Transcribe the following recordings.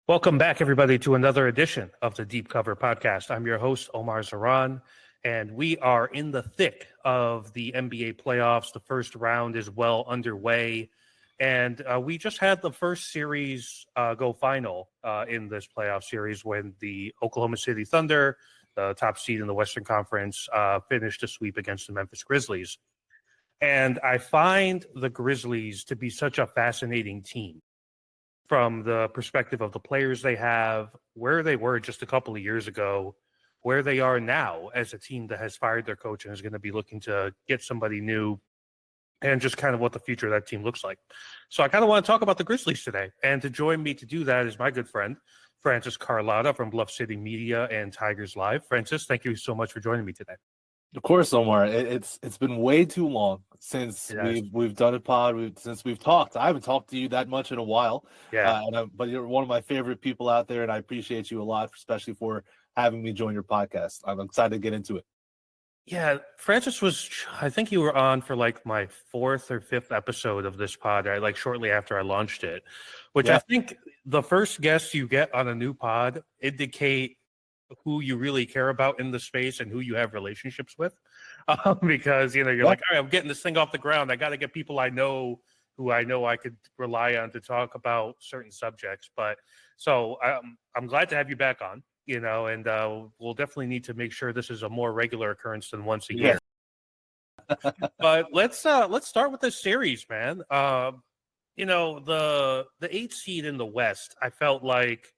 Welcome back, everybody, to another edition of the Deep Cover Podcast. I'm your host, Omar Zaran, and we are in the thick of the NBA playoffs. The first round is well underway, and we just had the first series go final in this playoff series when the Oklahoma City Thunder, the top seed in the Western Conference, finished a sweep against the Memphis Grizzlies. And I find the Grizzlies to be such a fascinating team from the perspective of the players they have, where they were just a couple of years ago, where they are now as a team that has fired their coach and is going to be looking to get somebody new, and just kind of what the future of that team looks like. So I kind of want to talk about the Grizzlies today. And to join me to do that is my good friend, Francis Carlota from Bluff City Media and Tigers Live. Francis, thank you so much for joining me today. Of course, Omar. It's been way too long since we've done a pod. Since we've talked. I haven't talked to you that much in a while. Yeah. But you're one of my favorite people out there, and I appreciate you a lot, especially for having me join your podcast. I'm excited to get into it. Yeah, Francis I think you were on for like my fourth or fifth episode of this pod, right? Like shortly after I launched it, which I think the first guests you get on a new pod indicate who you really care about in the space and who you have relationships with. Because, you're like, all right, I'm getting this thing off the ground. I got to get people I know who I know I could rely on to talk about certain subjects. But so I'm glad to have you back on, and we'll definitely need to make sure this is a more regular occurrence than once a year. But let's start with this series, man. The 8th seed in the West, I felt like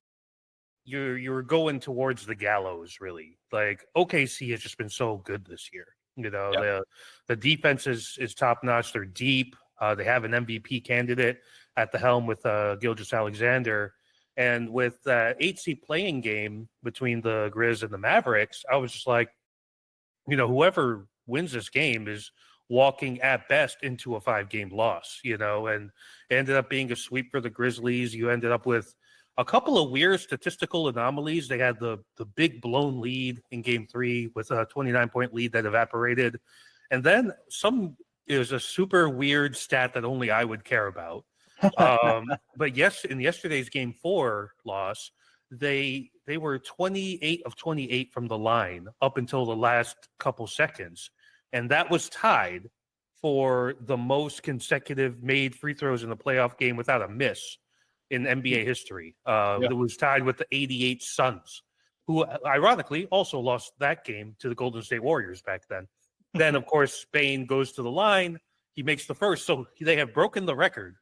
you were going towards the gallows, really. Like OKC has just been so good this year. The defense is top notch. They're deep. They have an MVP candidate at the helm with Gilgeous-Alexander, and with the 8th seed playing game between the Grizz and the Mavericks, I was just like, whoever wins this game is walking at best into a 5-game loss. And it ended up being a sweep for the Grizzlies. You ended up with a couple of weird statistical anomalies. They had the big blown lead in game 3 with a 29-point lead that evaporated. And then it was a super weird stat that only I would care about. But in yesterday's game 4 loss, they were 28 of 28 from the line up until the last couple seconds. And that was tied for the most consecutive made free throws in a playoff game without a miss in NBA history. It was tied with the 88 Suns, who ironically also lost that game to the Golden State Warriors back then. Then, of course, Spain goes to the line. He makes the first. So they have broken the record.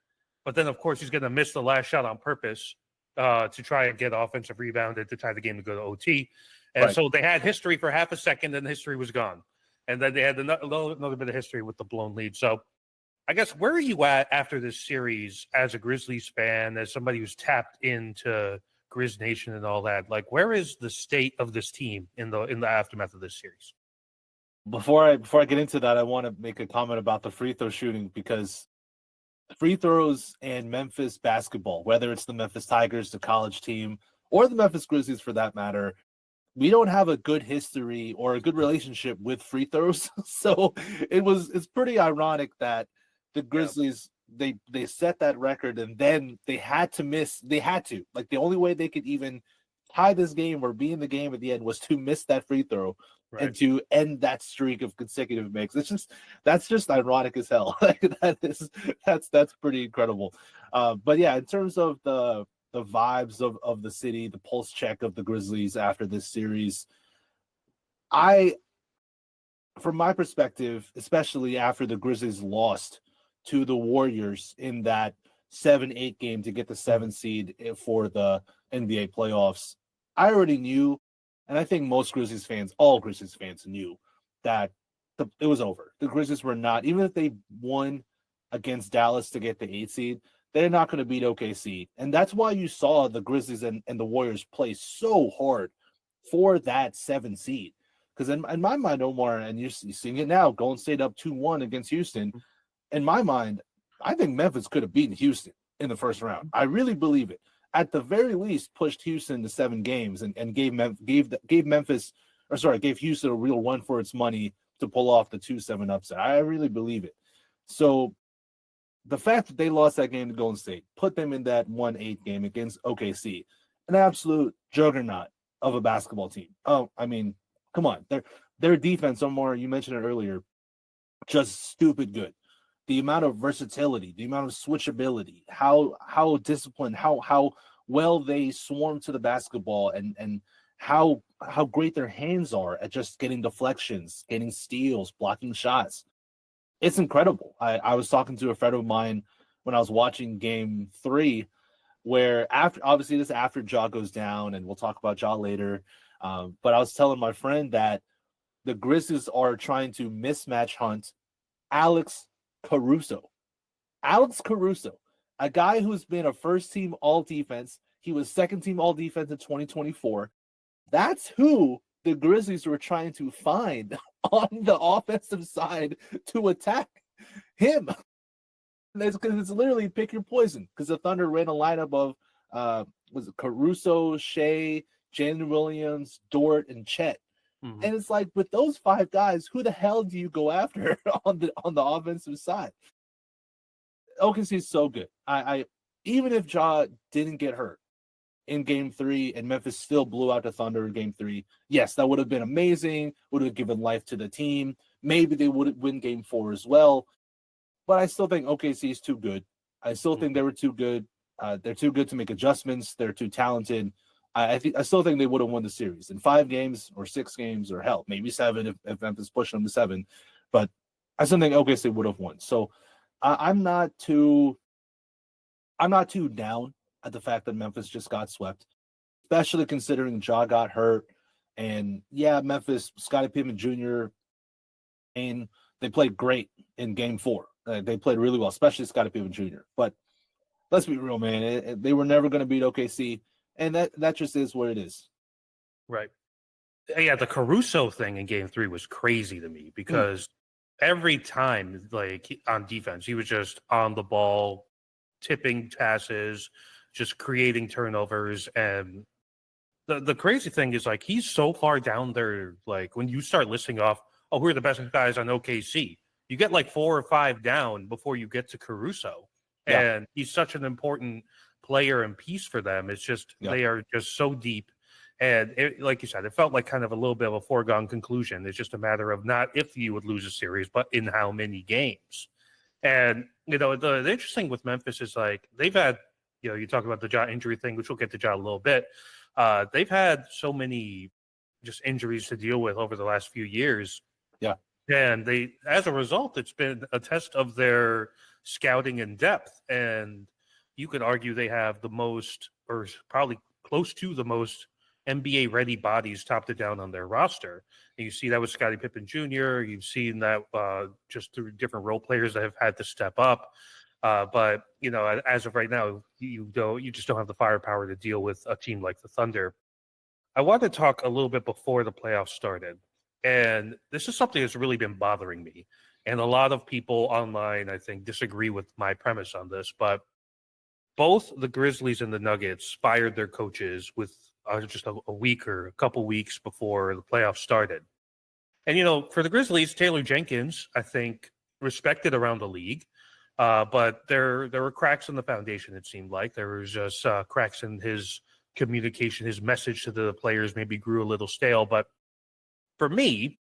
But then, of course, he's going to miss the last shot on purpose to try and get offensive rebound and to tie the game to go to OT. And so they had history for half a second, and history was gone. And then they had another bit of history with the blown lead. So I guess, where are you at after this series as a Grizzlies fan, as somebody who's tapped into Grizz Nation and all that? Like, where is the state of this team in the aftermath of this series? Before I get into that, I want to make a comment about the free throw shooting, because free throws and Memphis basketball, whether it's the Memphis Tigers, the college team, or the Memphis Grizzlies for that matter, we don't have a good history or a good relationship with free throws. So it's pretty ironic that the Grizzlies, they set that record, and then they had to. Like, the only way they could even tie this game or be in the game at the end was to miss that free throw and to end that streak of consecutive makes. That's just ironic as hell. That's pretty incredible. But yeah, in terms of the vibes of the city, the pulse check of the Grizzlies after this series, from my perspective, especially after the Grizzlies lost to the Warriors in that 7-8 game to get the 7th seed for the NBA playoffs, I already knew, and I think all Grizzlies fans knew, that it was over. The Grizzlies were not, even if they won against Dallas to get the 8th seed, they're not going to beat OKC. And that's why you saw the Grizzlies and the Warriors play so hard for that 7th seed. Because in my mind, Omar, and you're seeing it now, Golden State up 2-1 against Houston. In my mind, I think Memphis could have beaten Houston in the first round. I really believe it. At the very least, pushed Houston to 7 games and gave Houston a real run for its money to pull off the 2-7 upset. I really believe it. So the fact that they lost that game to Golden State put them in that 1-8 game against OKC. an absolute juggernaut of a basketball team. Oh, I mean, come on. Their defense, Omar, you mentioned it earlier, just stupid good. The amount of versatility, the amount of switchability, how disciplined, how well they swarm to the basketball, and how great their hands are at just getting deflections, getting steals, blocking shots. It's incredible. I was talking to a friend of mine when I was watching game 3, where after Ja goes down, and we'll talk about Ja later. But I was telling my friend that the Grizzlies are trying to mismatch hunt Alex Caruso. Alex Caruso, a guy who's been a first-team all-defense. He was second-team all-defense in 2024. That's who the Grizzlies were trying to find on the offensive side to attack him. It's literally pick your poison, because the Thunder ran a lineup of was it Caruso, Shea, Jalen Williams, Dort, and Chet. Mm-hmm. And it's like, with those 5 guys, who the hell do you go after on the offensive side? OKC is so good. I even if Ja didn't get hurt in game 3 and Memphis still blew out the Thunder in game 3, yes, that would have been amazing, would have given life to the team. Maybe they would win game 4 as well. But I still think OKC is too good. I still think they were too good. They're too good to make adjustments. They're too talented. I still think they would have won the series in 5 games or 6 games, or hell, maybe 7 if Memphis pushed them to 7. But I still think OKC would have won. So I'm not too down at the fact that Memphis just got swept, especially considering Ja got hurt. And yeah, Memphis, Scottie Pippen Jr., and they played great in game 4. They played really well, especially Scottie Pippen Jr. But let's be real, man. They were never going to beat OKC, and that just is what it is. Right. Yeah, the Caruso thing in game 3 was crazy to me, because every time, like, on defense, he was just on the ball, tipping passes, just creating turnovers. And the crazy thing is, like, he's so far down there. Like, when you start listing off, who are the best guys on OKC, you get like 4 or 5 down before you get to Caruso. Yeah. And he's such an important player and piece for them. It's just, they are just so deep. And like you said, it felt like kind of a little bit of a foregone conclusion. It's just a matter of not if you would lose a series, but in how many games. And, the interesting with Memphis is, like, they've had, you talk about the Ja injury thing, which we'll get to Ja a little bit. They've had so many just injuries to deal with over the last few years. Yeah. And as a result, it's been a test of their scouting and depth. And you could argue they have the most, or probably close to the most, NBA ready bodies top to down on their roster. And you see that with Scottie Pippen Jr. You've seen that just through different role players that have had to step up. But as of right now, you just don't have the firepower to deal with a team like the Thunder. I want to talk a little bit before the playoffs started. And this is something that's really been bothering me. And a lot of people online, I think, disagree with my premise on this. But both the Grizzlies and the Nuggets fired their coaches with just a week or a couple weeks before the playoffs started. And, for the Grizzlies, Taylor Jenkins, I think, respected around the league. But there were cracks in the foundation, it seemed like. There was just cracks in his communication. His message to the players maybe grew a little stale. But for me,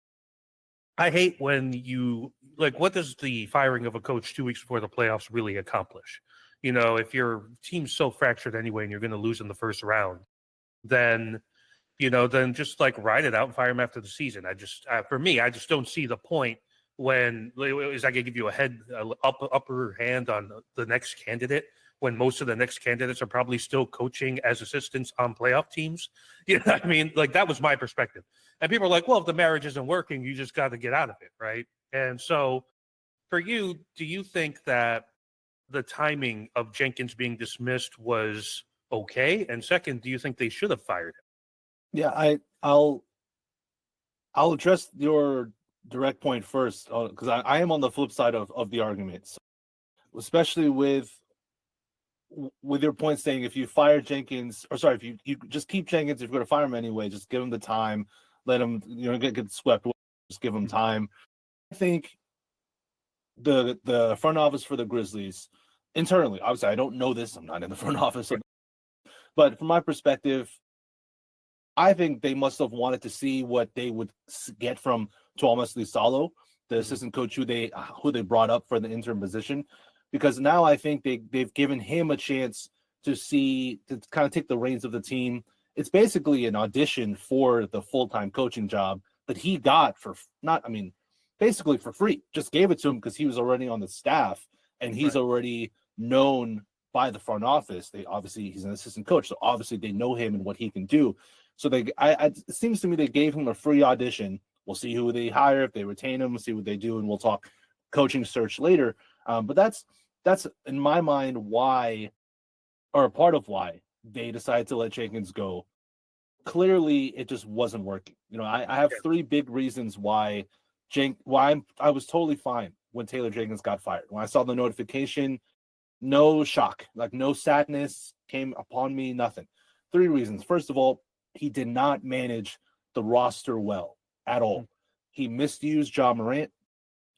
I hate when what does the firing of a coach 2 weeks before the playoffs really accomplish? If your team's so fractured anyway and you're going to lose in the first round, then just like ride it out and fire him after the season. For me, I just don't see the point. When is that going to give you upper hand on the next candidate, when most of the next candidates are probably still coaching as assistants on playoff teams? You know what I mean? Like, that was my perspective. And people are like, well, if the marriage isn't working, you just got to get out of it, right? And so for you, do you think that the timing of Jenkins being dismissed was okay? And second, do you think they should have fired him? Yeah, I'll address your direct point first, because I am on the flip side of the argument, so, especially with your point saying if you fire Jenkins, or sorry, if you just keep Jenkins, if you're going to fire him anyway, just give him the time, let him get swept, just give him time. I think the front office for the Grizzlies internally, obviously I don't know this, I'm not in the front office, But from my perspective, I think they must have wanted to see what they would get from Thomas Lisalo, the assistant coach who they brought up for the interim position, because now I think they've given him a chance to kind of take the reins of the team. It's basically an audition for the full-time coaching job that he got basically for free. Just gave it to him because he was already on the staff and he's already known by the front office. He's an assistant coach, so obviously they know him and what he can do. So it seems to me they gave him a free audition. We'll see who they hire, if they retain him, we'll see what they do, and we'll talk coaching search later. But that's in my mind why, or a part of why they decided to let Jenkins go. Clearly, it just wasn't working. I have three big reasons why I was totally fine when Taylor Jenkins got fired. When I saw the notification, no shock, like no sadness came upon me, nothing. Three reasons. First of all, he did not manage the roster well at all. He misused Ja Morant.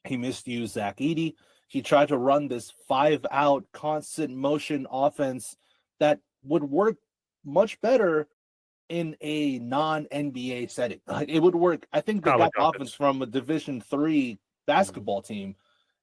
He misused Zach Edey. He tried to run this 5-out constant motion offense that would work much better in a non-NBA setting. It would work. I think they got offense from a Division III basketball team.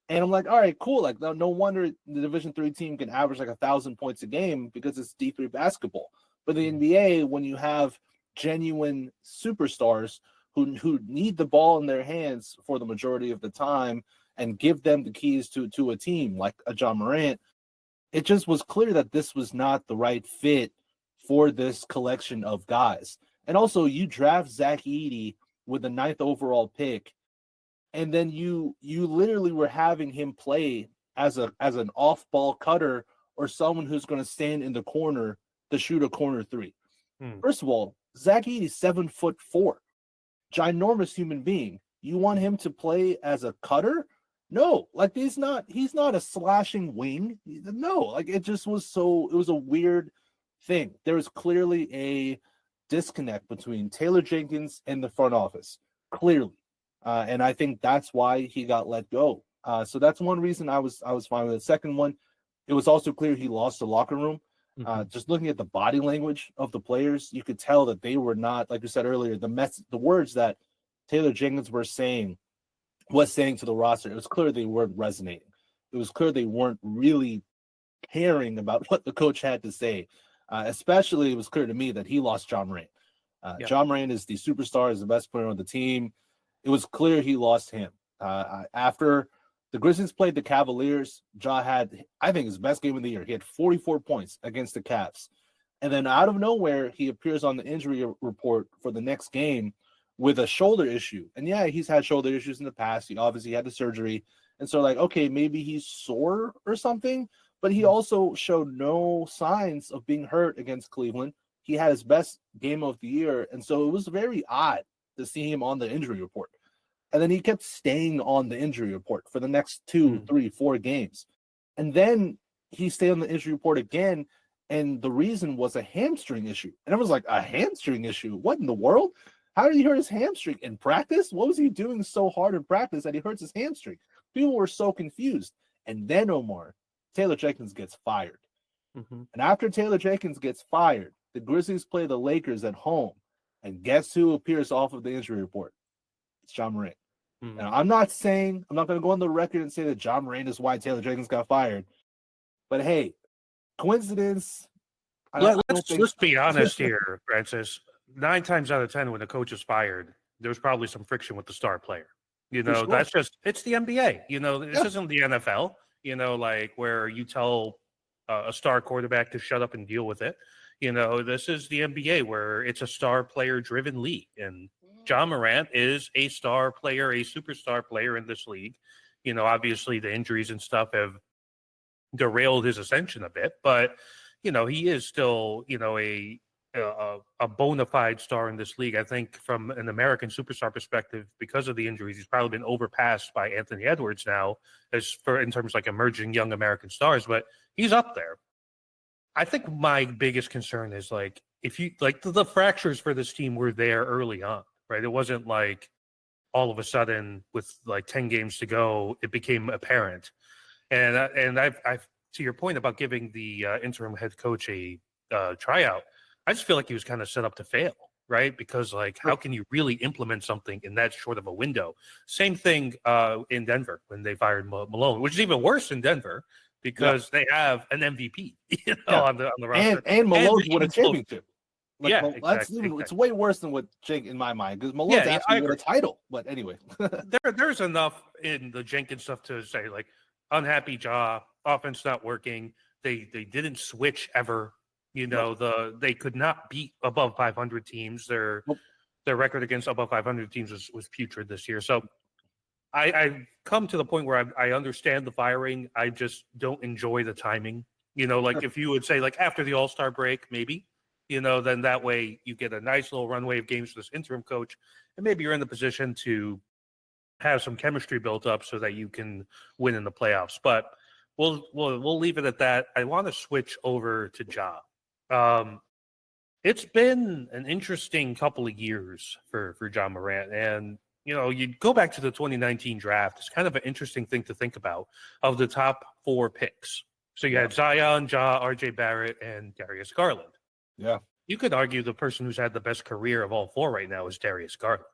And I'm like, all right, cool. Like, no wonder the Division III team can average like 1,000 points a game because it's D3 basketball. But the NBA, when you have genuine superstars who need the ball in their hands for the majority of the time and give them the keys to a team like a Ja Morant, it just was clear that this was not the right fit for this collection of guys. And also, you draft Zach Edey with the 9th overall pick, and then you literally were having him play as an off-ball cutter or someone who's going to stand in the corner to shoot a corner three. First of all, Zach Edey's 7'4", ginormous human being. You want him to play as a cutter? No, like he's not a slashing wing. No, like it was a weird thing. There was clearly a disconnect between Taylor Jenkins and the front office, clearly. And I think that's why he got let go. So that's one reason I was fine with it. Second one, it was also clear he lost the locker room. Just looking at the body language of the players, you could tell that they were not, like you said earlier, the words that Taylor Jenkins was saying to the roster. It was clear they weren't resonating. It was clear they weren't really caring about what the coach had to say. Especially, it was clear to me that he lost Ja Morant. Ja Morant is the superstar, is the best player on the team. It was clear he lost him. After the Grizzlies played the Cavaliers, Ja had, I think, his best game of the year. He had 44 points against the Cavs. And then out of nowhere, he appears on the injury report for the next game with a shoulder issue. And yeah, he's had shoulder issues in the past. He obviously had the surgery. And so like, okay, maybe he's sore or something. But he also showed no signs of being hurt against Cleveland. He had his best game of the year. And so it was very odd to see him on the injury report. And then he kept staying on the injury report for the next 2, 3, 4 games. And then he stayed on the injury report again, and the reason was a hamstring issue. And I was like, a hamstring issue? What in the world? How did he hurt his hamstring? In practice? What was he doing so hard in practice that he hurts his hamstring? People were so confused. And then, Omar, Taylor Jenkins gets fired. And after Taylor Jenkins gets fired, the Grizzlies play the Lakers at home. And guess who appears off of the injury report? It's Ja Morant. Now, I'm not going to go on the record and say that Ja Morant is why Taylor Jenkins got fired. But hey, coincidence? Let's be honest here, Francis. 9 times out of 10, when the coach is fired, there's probably some friction with the star player. That's just, it's the NBA. This isn't the NFL, like where you tell a star quarterback to shut up and deal with it. This is the NBA where it's a star player driven league. And Ja Morant is a star player, a superstar player in this league. Obviously the injuries and stuff have derailed his ascension a bit, but he is still, a bona fide star in this league. I think from an American superstar perspective, because of the injuries, he's probably been overpassed by Anthony Edwards now in terms of like emerging young American stars, but he's up there. I think my biggest concern is like, if you like the fractures for this team were there early on, right? It wasn't like all of a sudden with like 10 games to go, it became apparent. And I've to your point about giving the interim head coach a tryout, I just feel like he was kind of set up to fail, right? Because like, how can you really implement something in that short of a window? Same thing in Denver when they fired Malone, which is even worse in Denver because they have an MVP, on the roster, and Malone's won a championship. Like, exactly. It's way worse than what Jake, in my mind, because Malone's actually won a title. But anyway, there's enough in the Jenkins stuff to say like unhappy job, offense not working. They didn't switch ever. They could not beat above 500 teams. Their record against above 500 teams was putrid this year. So I come to the point where I understand the firing. I just don't enjoy the timing. If you would say like after the All-Star break, maybe, then that way you get a nice little runway of games for this interim coach, and maybe you're in the position to have some chemistry built up so that you can win in the playoffs. But we'll leave it at that. I want to switch over to Ja. It's been an interesting couple of years for Ja Morant, and you go back to the 2019 draft. It's kind of an interesting thing to think about. Of the top 4 picks, so you had Zion, Ja, R.J. Barrett, and Darius Garland. Yeah, you could argue the person who's had the best career of all 4 right now is Darius Garland.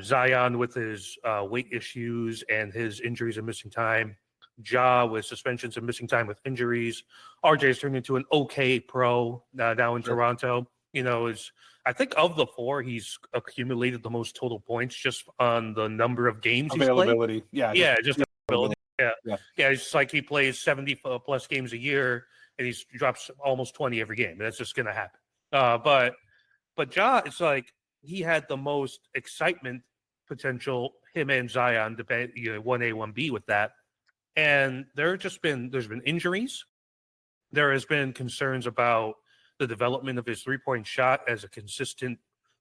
Zion with his weight issues and his injuries and missing time. Ja with suspensions and missing time with injuries. RJ's turned into an okay pro now in Toronto. I think of the 4, he's accumulated the most total points just on the number of games he's played. Just availability. Yeah. It's like he plays 70 plus games a year and he drops almost 20 every game. That's just going to happen. But Ja, it's like he had the most excitement potential, him and Zion, 1A, 1B with that. And there's been injuries. There has been concerns about the development of his three-point shot as a consistent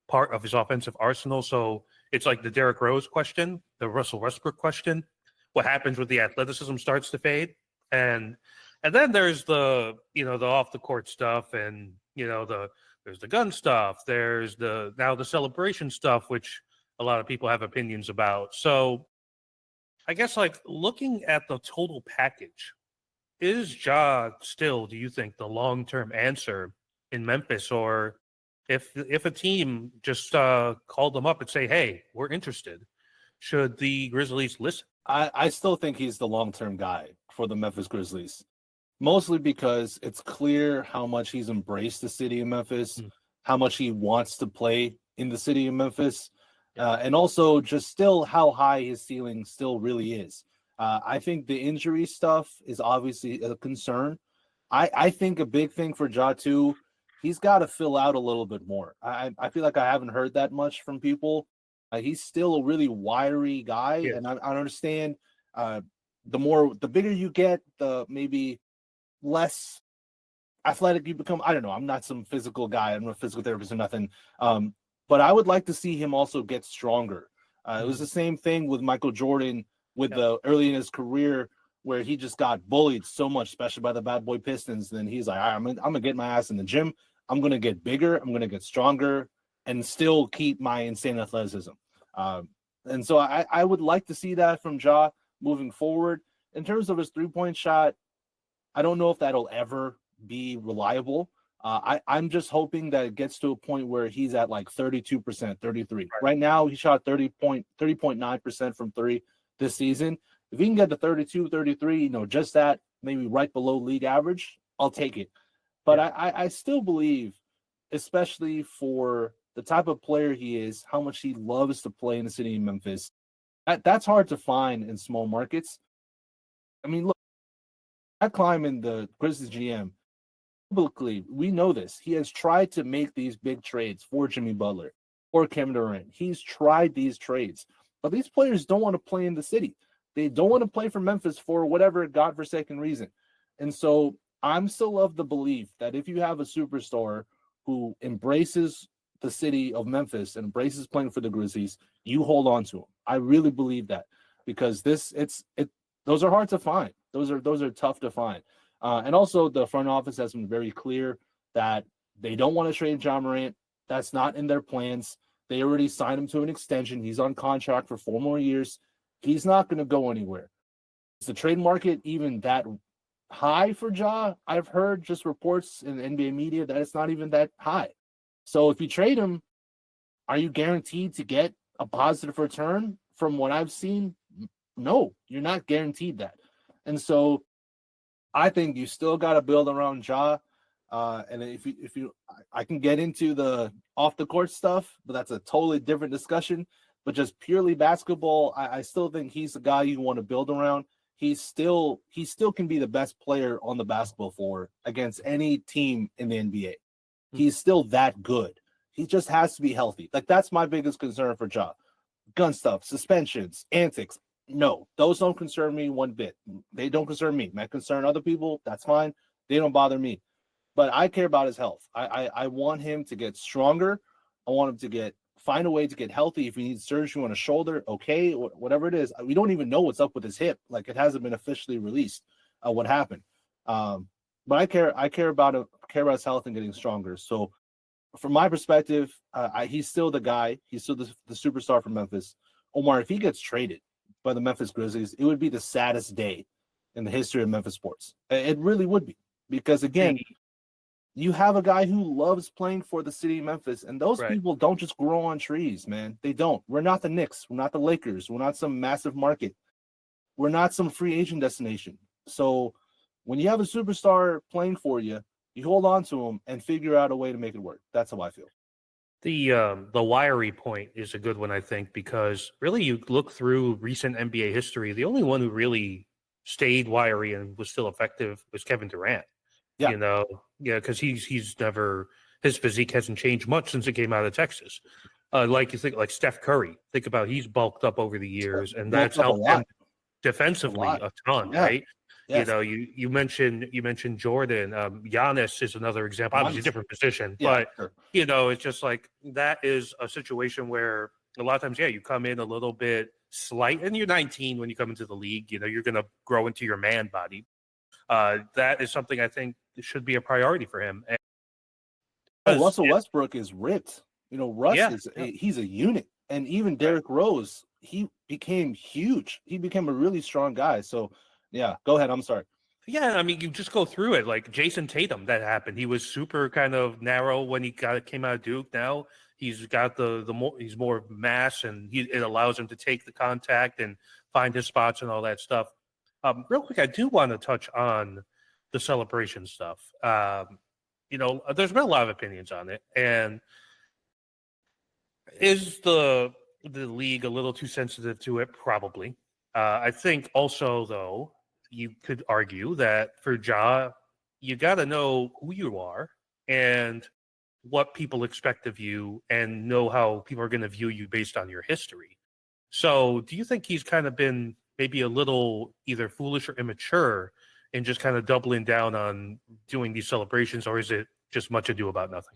part of his offensive arsenal. So it's like the Derrick Rose question, the Russell Westbrook question. What happens with the athleticism starts to fade, and then there's the off the court stuff, and there's the gun stuff. There's the celebration stuff, which a lot of people have opinions about. So I guess like looking at the total package, is Ja still, do you think, the long-term answer in Memphis? Or if a team just called them up and say, hey, we're interested, should the Grizzlies listen? I still think he's the long-term guy for the Memphis Grizzlies, mostly because it's clear how much he's embraced the city of Memphis, how much he wants to play in the city of Memphis. And also just still how high his ceiling still really is. I think the injury stuff is obviously a concern. I think a big thing for Ja too, he's got to fill out a little bit more. I feel like I haven't heard that much from people. He's still a really wiry guy, and I understand the bigger you get, the maybe less athletic you become. I don't know. I'm not some physical guy. I'm not a physical therapist or nothing. But I would like to see him also get stronger. It was the same thing with Michael Jordan with the early in his career where he just got bullied so much, especially by the bad boy Pistons. Then he's like, I'm gonna get my ass in the gym. I'm gonna get bigger. I'm gonna get stronger and still keep my insane athleticism. And so I would like to see that from Ja moving forward. In terms of his three-point shot, I don't know if that'll ever be reliable. I'm just hoping that it gets to a point where he's at like 32%, 33. Right now, he shot 30.9% from 3 this season. If he can get to 32, 33, just that, maybe right below league average, I'll take it. But I still believe, especially for the type of player he is, how much he loves to play in the city of Memphis, that's hard to find in small markets. I mean, look, I climb in the Grizzlies GM. Publicly, we know this. He has tried to make these big trades for Jimmy Butler or Kevin Durant. He's tried these trades, but these players don't want to play in the city. They don't want to play for Memphis for whatever godforsaken reason. And so I'm still of the belief that if you have a superstar who embraces the city of Memphis and embraces playing for the Grizzlies, you hold on to him. I really believe that, because those are hard to find. Those are tough to find. And also the front office has been very clear that they don't want to trade Ja Morant. That's not in their plans. They already signed him to an extension. He's on contract for 4 more years. He's not going to go anywhere. Is the trade market even that high for Ja. I've heard just reports in the NBA media that it's not even that high. So if you trade him, are you guaranteed to get a positive return? From what I've seen, no, you're not guaranteed that. And so I think you still got to build around Ja. And if you, I can get into the off the court stuff, but that's a totally different discussion. But just purely basketball, I still think he's the guy you want to build around. He still can be the best player on the basketball floor against any team in the NBA. He's still that good. He just has to be healthy. Like, that's my biggest concern for Ja. Gun stuff, suspensions, antics. No, those don't concern me one bit. They don't concern me. Might concern other people. That's fine. They don't bother me. But I care about his health. I want him to get stronger. I want him to find a way to get healthy. If he needs surgery on a shoulder, okay, whatever it is. We don't even know what's up with his hip. Like, it hasn't been officially released what happened. But I care about his health and getting stronger. So from my perspective, he's still the guy. He's still the superstar from Memphis. Omar, if he gets traded by the Memphis Grizzlies, it would be the saddest day in the history of Memphis sports. It really would be. Because, again, you have a guy who loves playing for the city of Memphis, and those people don't just grow on trees, man. They don't. We're not the Knicks. We're not the Lakers. We're not some massive market. We're not some free agent destination. So when you have a superstar playing for you, you hold on to him and figure out a way to make it work. That's how I feel. The wiry point is a good one, I think, because really you look through recent NBA history, the only one who really stayed wiry and was still effective was Kevin Durant. Yeah. Because he's never, his physique hasn't changed much since it came out of Texas. Like you think, like Steph Curry, think about he's bulked up over the years, and that's helped him defensively a ton, right? Yes. You mentioned Jordan. Giannis is another example. Obviously, different position, but it's just like that is a situation where a lot of times, you come in a little bit slight, and you're 19 when you come into the league. You're going to grow into your man body. That is something I think should be a priority for him. Russell Westbrook is ripped. Russ he's a unit, and even Derrick Rose, he became huge. He became a really strong guy. So, go ahead. I'm sorry. Yeah, I mean, you just go through it. Like Jason Tatum, that happened. He was super kind of narrow when he came out of Duke. Now he's got he's more mass, and it allows him to take the contact and find his spots and all that stuff. Real quick, I do want to touch on the celebration stuff. There's been a lot of opinions on it, and is the league a little too sensitive to it? Probably. I think also, though, you could argue that for Ja, you got to know who you are and what people expect of you, and know how people are going to view you based on your history. So, do you think he's kind of been maybe a little either foolish or immature in just kind of doubling down on doing these celebrations, or is it just much ado about nothing?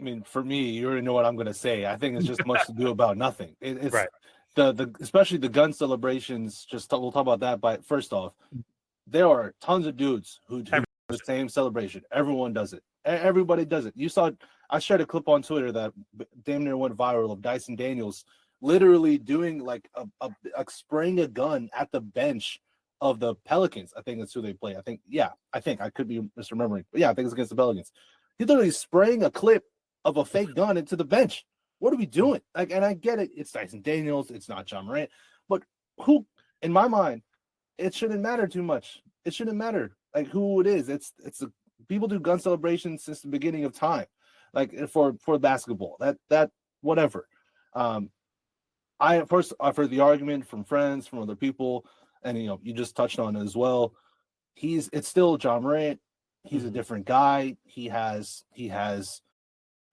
I mean, for me, you already know what I'm going to say. I think it's just much ado about nothing. It's right. The especially the gun celebrations. We'll talk about that. But first off, there are tons of dudes who do the same celebration. Everyone does it. Everybody does it. You saw. I shared a clip on Twitter that damn near went viral of Dyson Daniels literally doing like a spraying a gun at the bench of the Pelicans. I think that's who they play. I think I could be misremembering, but I think it's against the Pelicans. He's literally spraying a clip of a fake gun into the bench. What are we doing? Like, and I get it. It's Dyson Daniels. It's not Ja Morant, but who, in my mind, it shouldn't matter too much. It shouldn't matter like who it is. People do gun celebrations since the beginning of time, like for basketball. That whatever. I've heard the argument from friends, from other people, and you just touched on it as well. It's still Ja Morant. He's a different guy. He has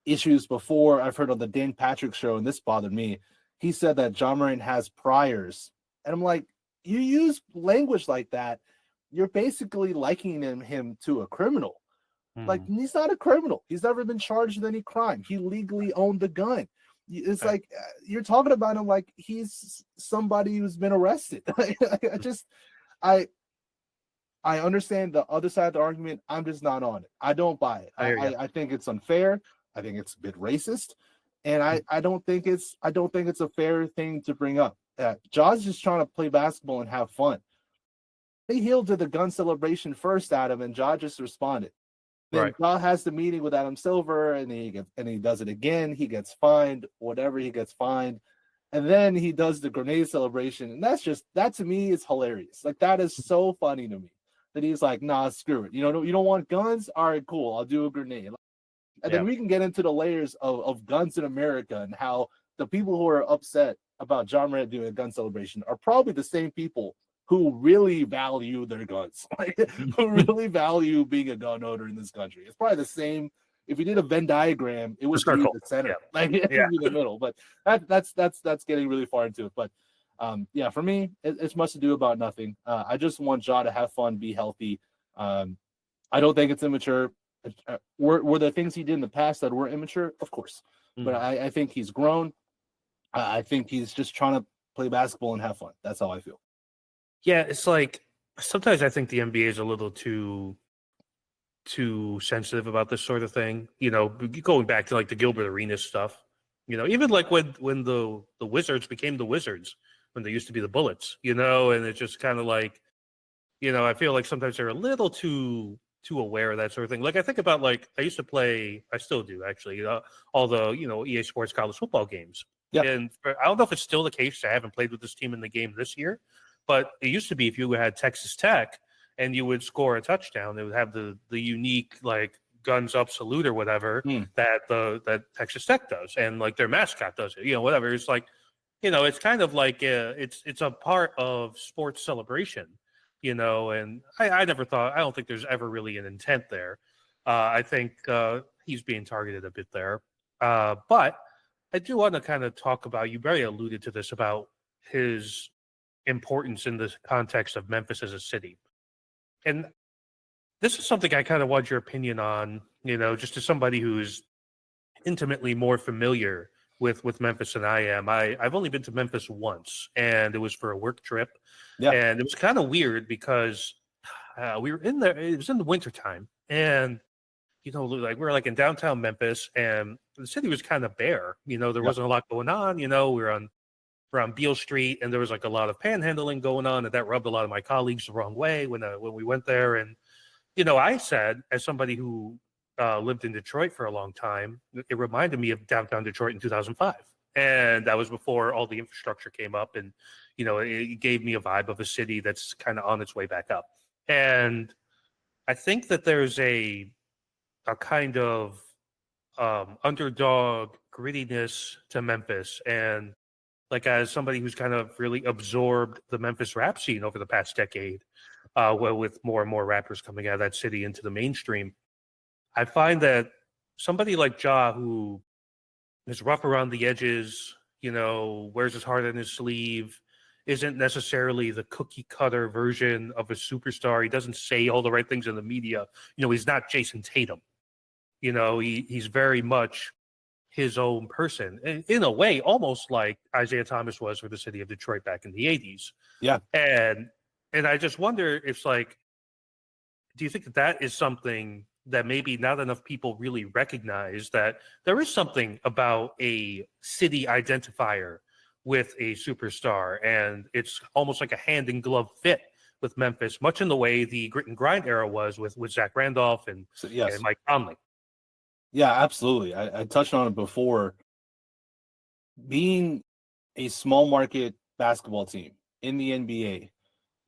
issues before. I've heard on the Dan Patrick show, and this bothered me. He said that Ja Morant has priors, and I'm like, you use language like that, you're basically likening him to a criminal. Like, he's not a criminal. He's never been charged with any crime. He legally owned the gun. It's like you're talking about him like he's somebody who's been arrested. I understand the other side of the argument. I'm just not on it. I don't buy it. I think it's unfair. I think it's a bit racist, and I don't think it's a fair thing to bring up. Ja's just trying to play basketball and have fun. they healed to the gun celebration first, Adam, and Ja just responded. Then Ja has the meeting with Adam Silver, and he does it again. He gets fined, whatever he gets fined. And then he does the grenade celebration. And that to me is hilarious. Like, that is so funny to me that he's like, nah, screw it. You don't want guns? All right, cool. I'll do a grenade. And then we can get into the layers of guns in America and how the people who are upset about Ja Morant doing a gun celebration are probably the same people who really value their guns, like, who really value being a gun owner in this country. It's probably the same. If you did a Venn diagram, it would be the center, like it would be the middle. But that's getting really far into it. But for me, it's much ado about nothing. I just want Ja to have fun, be healthy. I don't think it's immature. Were there things he did in the past that were immature? Of course, but I think he's grown. I think he's just trying to play basketball and have fun. That's how I feel. Yeah, it's like sometimes I think the NBA is a little too sensitive about this sort of thing. Going back to like the Gilbert Arenas stuff. Even like when the Wizards became the Wizards, when they used to be the Bullets. And it's just kind of like, I feel like sometimes they're a little too aware of that sort of thing. Like I think about like I used to play, I still do actually, all the EA Sports college football games. Yeah. And I don't know if it's still the case. I haven't played with this team in the game this year. But it used to be if you had Texas Tech and you would score a touchdown, it would have the unique like guns up salute or whatever that Texas Tech does, and like their mascot does it. Whatever. It's like, it's kind of like it's a part of sports celebration. And I never thought. I don't think there's ever really an intent there. I think he's being targeted a bit there. But I do want to kind of talk about. You very alluded to this about his importance in the context of Memphis as a city. And this is something I kind of want your opinion on, just as somebody who's intimately more familiar with Memphis than I am. I've only been to Memphis once, and it was for a work trip. Yeah. And it was kind of weird because we were in there, it was in the wintertime, and like we're like in downtown Memphis, and the city was kind of bare. There wasn't a lot going on. We were on Beale Street, and there was like a lot of panhandling going on, and that rubbed a lot of my colleagues the wrong way when we went there. And I said, as somebody who lived in Detroit for a long time, it reminded me of downtown Detroit in 2005, and that was before all the infrastructure came up, and it gave me a vibe of a city that's kind of on its way back up. And I think that there's a kind of underdog grittiness to Memphis, and like as somebody who's kind of really absorbed the Memphis rap scene over the past decade, with more and more rappers coming out of that city into the mainstream, I find that somebody like Ja, who is rough around the edges, wears his heart on his sleeve, isn't necessarily the cookie cutter version of a superstar. He doesn't say all the right things in the media. He's not Jason Tatum. He's very much his own person, in a way, almost like Isaiah Thomas was for the city of Detroit back in the 80s. Yeah. And I just wonder if, like, do you think that is something that maybe not enough people really recognize, that there is something about a city identifier with a superstar, and it's almost like a hand in glove fit with Memphis, much in the way the grit and grind era was with Zach Randolph and Mike Conley. Yeah, absolutely. I touched on it before. Being a small market basketball team in the NBA,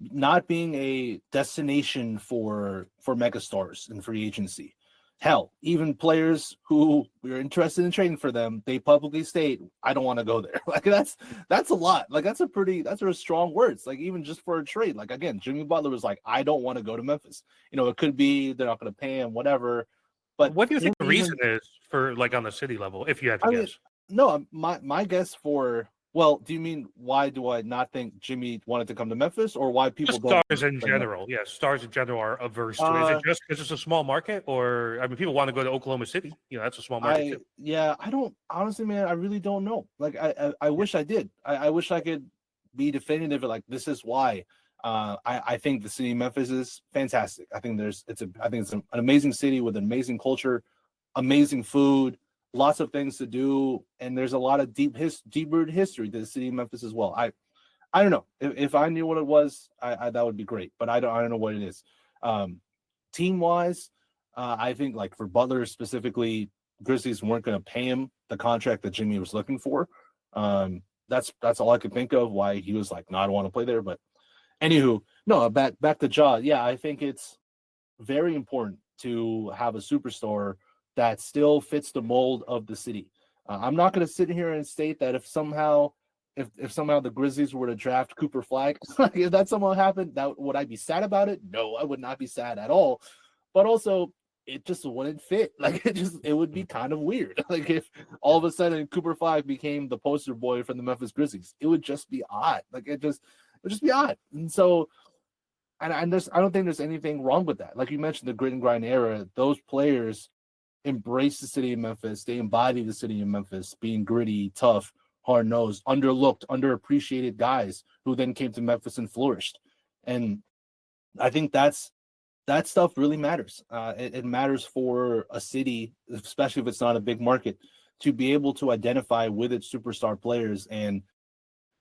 not being a destination for megastars and free agency. Hell, even players who we're interested in trading for them, they publicly state, I don't want to go there. Like that's a lot. Like that's a strong words. Like even just for a trade. Like again, Jimmy Butler was like, I don't want to go to Memphis. It could be they're not going to pay him, whatever. But what do you think the reason is for, like, on the city level, if you had to guess? No, my guess for, well, do you mean why do I not think Jimmy wanted to come to Memphis, or why people don't? Stars in general. Yeah, stars in general are averse to it. Is it just because it's a small market, or people want to go to Oklahoma City? That's a small market too. Yeah, I don't, honestly, man, I really don't know. Like I wish I did. I wish I could be definitive, like this is why. I think the city of Memphis is fantastic. I think it's an amazing city with an amazing culture, amazing food, lots of things to do, and there's a lot of deep-rooted history to the city of Memphis as well. I don't know. If I knew what it was, I that would be great. But I don't know what it is. Team wise, I think like for Butler specifically, Grizzlies weren't going to pay him the contract that Jimmy was looking for. That's all I could think of why he was like, no, I don't want to play there. But anywho, no, back to Ja. Yeah, I think it's very important to have a superstar that still fits the mold of the city. I'm not going to sit here and state that if somehow the Grizzlies were to draft Cooper Flag, if that somehow happened, that would I be sad about it? No, I would not be sad at all. But also, it just wouldn't fit. Like it would be kind of weird. Like if all of a sudden Cooper Flag became the poster boy for the Memphis Grizzlies, it would just be odd. Like it would just be odd. And so, and I don't think there's anything wrong with that. Like you mentioned, the grit and grind era, those players embrace the city of Memphis. They embody the city of Memphis, being gritty, tough, hard-nosed, underlooked, underappreciated guys who then came to Memphis and flourished. And I think that stuff really matters. It matters for a city, especially if it's not a big market, to be able to identify with its superstar players. And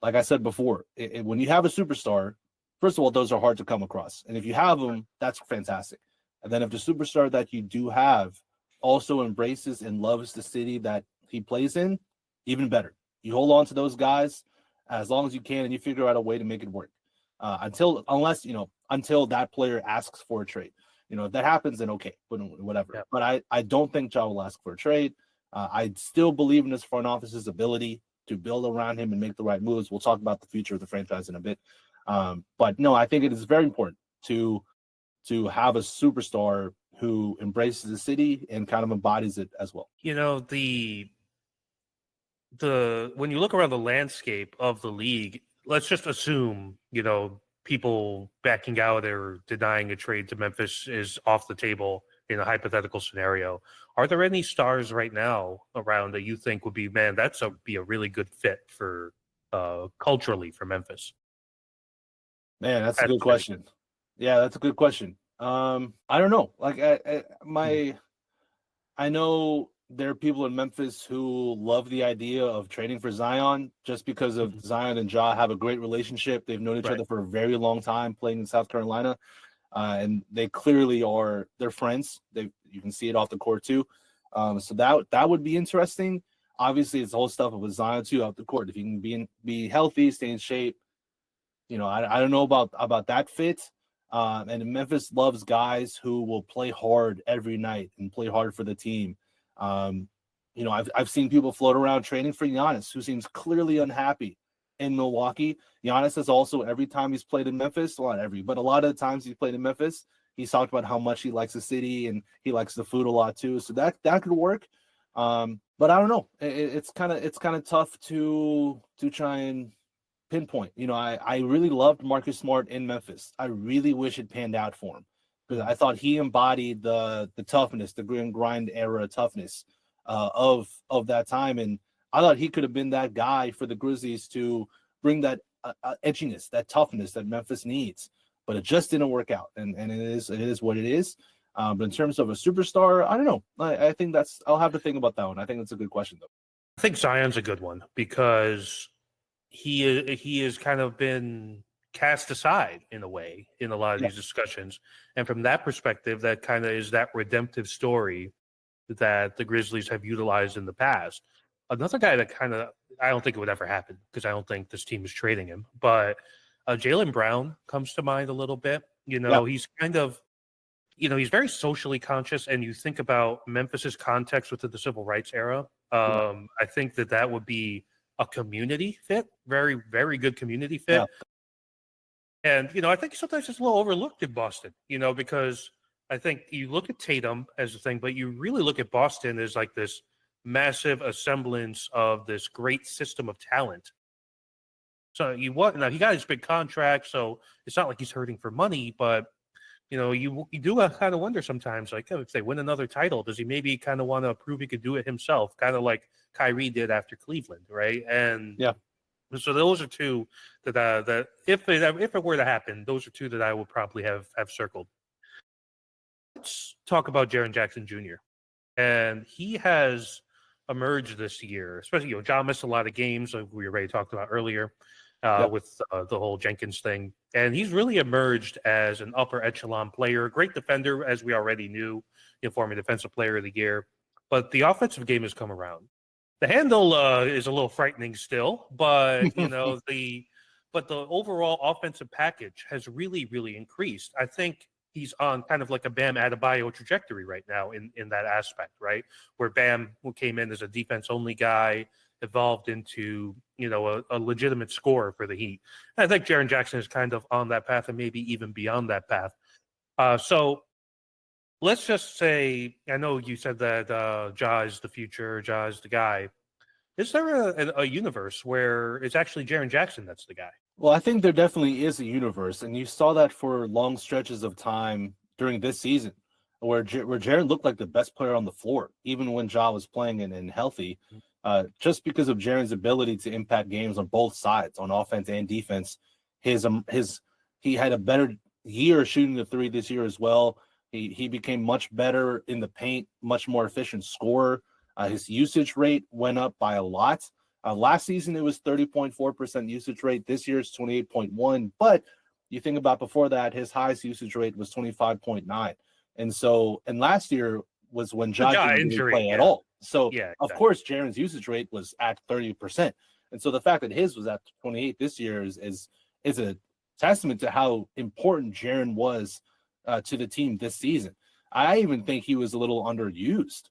like I said before, when you have a superstar, first of all, those are hard to come across. And if you have them, that's fantastic. And then if the superstar that you do have also embraces and loves the city that he plays in, even better. You hold on to those guys as long as you can, and you figure out a way to make it work. Until that player asks for a trade. If that happens, then okay, whatever. Yeah. But I don't think Ja will ask for a trade. I still believe in his front office's ability to build around him and make the right moves. We'll talk about the future of the franchise in a bit. But no, I think it is very important to have a superstar who embraces the city and kind of embodies it as well. When you look around the landscape of the league, let's just assume, people backing out or denying a trade to Memphis is off the table in a hypothetical scenario. Are there any stars right now around that you think would be, man, be a really good fit for culturally for Memphis? Man, that's a good question. Yeah, that's a good question. I don't know. Like I know there are people in Memphis who love the idea of trading for Zion just because of Zion and Ja have a great relationship. They've known each other for a very long time playing in South Carolina. And they clearly they're friends. You can see it off the court too. So that would be interesting. Obviously, it's the whole stuff with Zion too out the court. If he can be healthy, stay in shape, I don't know about that fit. And Memphis loves guys who will play hard every night and play hard for the team. I've seen people float around training for Giannis, who seems clearly unhappy in Milwaukee. Giannis has also, every time he's played in Memphis, but a lot of the times he's played in Memphis, he's talked about how much he likes the city and he likes the food a lot too. So that could work. But I don't know. It's kind of tough to try and pinpoint. I really loved Marcus Smart in Memphis. I really wish it panned out for him because I thought he embodied the toughness, the grit and grind era toughness of that time, and I thought he could have been that guy for the Grizzlies to bring that edginess, that toughness that Memphis needs. But it just didn't work out, and it is what it is. But in terms of a superstar, I don't know. I think I'll have to think about that one. I think that's a good question, though. I think Zion's a good one because he has kind of been cast aside in a way in a lot of these discussions. And from that perspective, that kind of is that redemptive story that the Grizzlies have utilized in the past. Another guy that I don't think it would ever happen because I don't think this team is trading him, but Jaylen Brown comes to mind a little bit. He's kind of, he's very socially conscious, and you think about Memphis's context within the civil rights era. I think that would be a community fit, very, very good community fit. Yeah. And, I think sometimes it's a little overlooked in Boston, because I think you look at Tatum as a thing, but you really look at Boston as like this massive assemblance of this great system of talent. So he got his big contract, so it's not like he's hurting for money, but you do kind of wonder sometimes, like, if they win another title, does he maybe kind of want to prove he could do it himself, kind of like Kyrie did after Cleveland, right? And so those are two that if it were to happen, those are two that I would probably have circled. Let's talk about Jaren Jackson Jr. And he has emerged this year, especially, Ja missed a lot of games, like we already talked about earlier. with the whole Jenkins thing. And he's really emerged as an upper echelon player, great defender, as we already knew, former defensive player of the year. But the offensive game has come around. The handle is a little frightening still, but but the overall offensive package has really, really increased. I think he's on kind of like a Bam Adebayo trajectory right now in that aspect, right? Where Bam, who came in as a defense-only guy, evolved into, a legitimate scorer for the Heat. And I think Jaren Jackson is kind of on that path and maybe even beyond that path. So let's just say, I know you said that Ja is the future, Ja is the guy. Is there a universe where it's actually Jaren Jackson that's the guy? Well, I think there definitely is a universe, and you saw that for long stretches of time during this season, where Jaren looked like the best player on the floor, even when Ja was playing and healthy, just because of Jaren's ability to impact games on both sides, on offense and defense. He had a better year shooting the three this year as well. He became much better in the paint, much more efficient scorer. His usage rate went up by a lot. Last season, it was 30.4% usage rate. This year, it's 28.1%. But you think about before that, his highest usage rate was 25.9%. And last year was when Ja didn't really play at all. So, of course, Jaren's usage rate was at 30%. And so the fact that his was at 28 this year is a testament to how important Jaren was to the team this season. I even think he was a little underused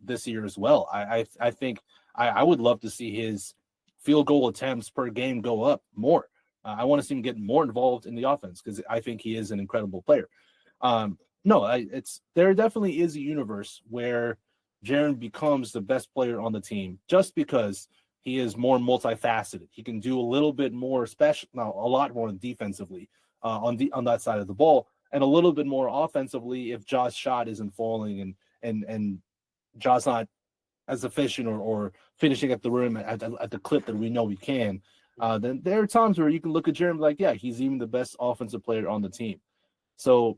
this year as well. I think I would love to see his field goal attempts per game go up more. I want to see him get more involved in the offense because I think he is an incredible player. There definitely is a universe where Jaren becomes the best player on the team just because he is more multifaceted. He can do a little bit more a lot more defensively on that side of the ball, and a little bit more offensively if Ja's shot isn't falling and Ja's not as efficient or finishing at the rim at the clip that we know he can. Then there are times where you can look at Jaren and be like, yeah, he's even the best offensive player on the team. So,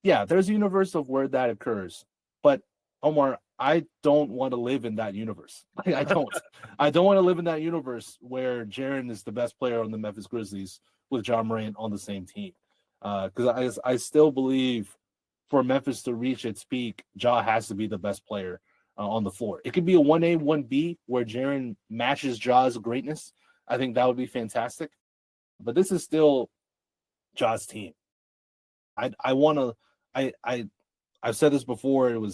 yeah, there's a universe of where that occurs. But, Omar, I don't want to live in that universe. I don't. I don't want to live in that universe where Jaren is the best player on the Memphis Grizzlies with Ja Morant on the same team. Because I still believe for Memphis to reach its peak, Ja has to be the best player on the floor. It could be a 1A, 1B where Jaren matches Ja's greatness. I think that would be fantastic. But this is still Ja's team. I've said this before.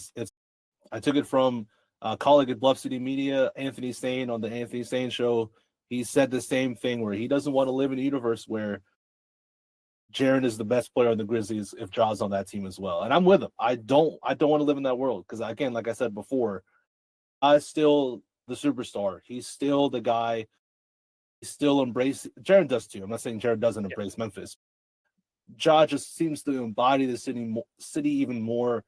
I took it from a colleague at Bluff City Media, Anthony Stain, on the Anthony Stain show. He said the same thing where he doesn't want to live in a universe where Jaren is the best player on the Grizzlies if Ja's on that team as well. And I'm with him. I don't want to live in that world because, again, like I said before, I'm still the superstar. He's still the guy. He still embraces. Jaren does too. I'm not saying Jaren doesn't embrace Memphis. Ja just seems to embody the city even more.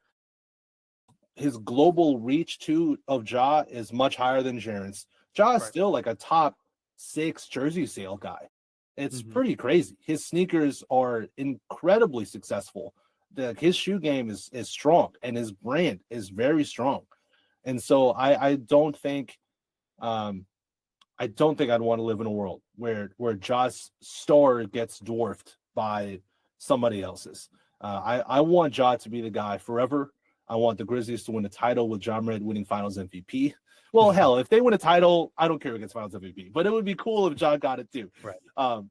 His global reach too of Ja is much higher than Jaren's. Ja is still like a top 6 jersey sale guy. It's pretty crazy. His sneakers are incredibly successful. His shoe game is strong, and his brand is very strong. And so I don't think I'd want to live in a world where Ja's star gets dwarfed by somebody else's. I want Ja to be the guy forever. I want the Grizzlies to win a title with Ja Morant winning Finals MVP. Well, hell, if they win a title, I don't care who gets Finals MVP. But it would be cool if Ja got it too. Right.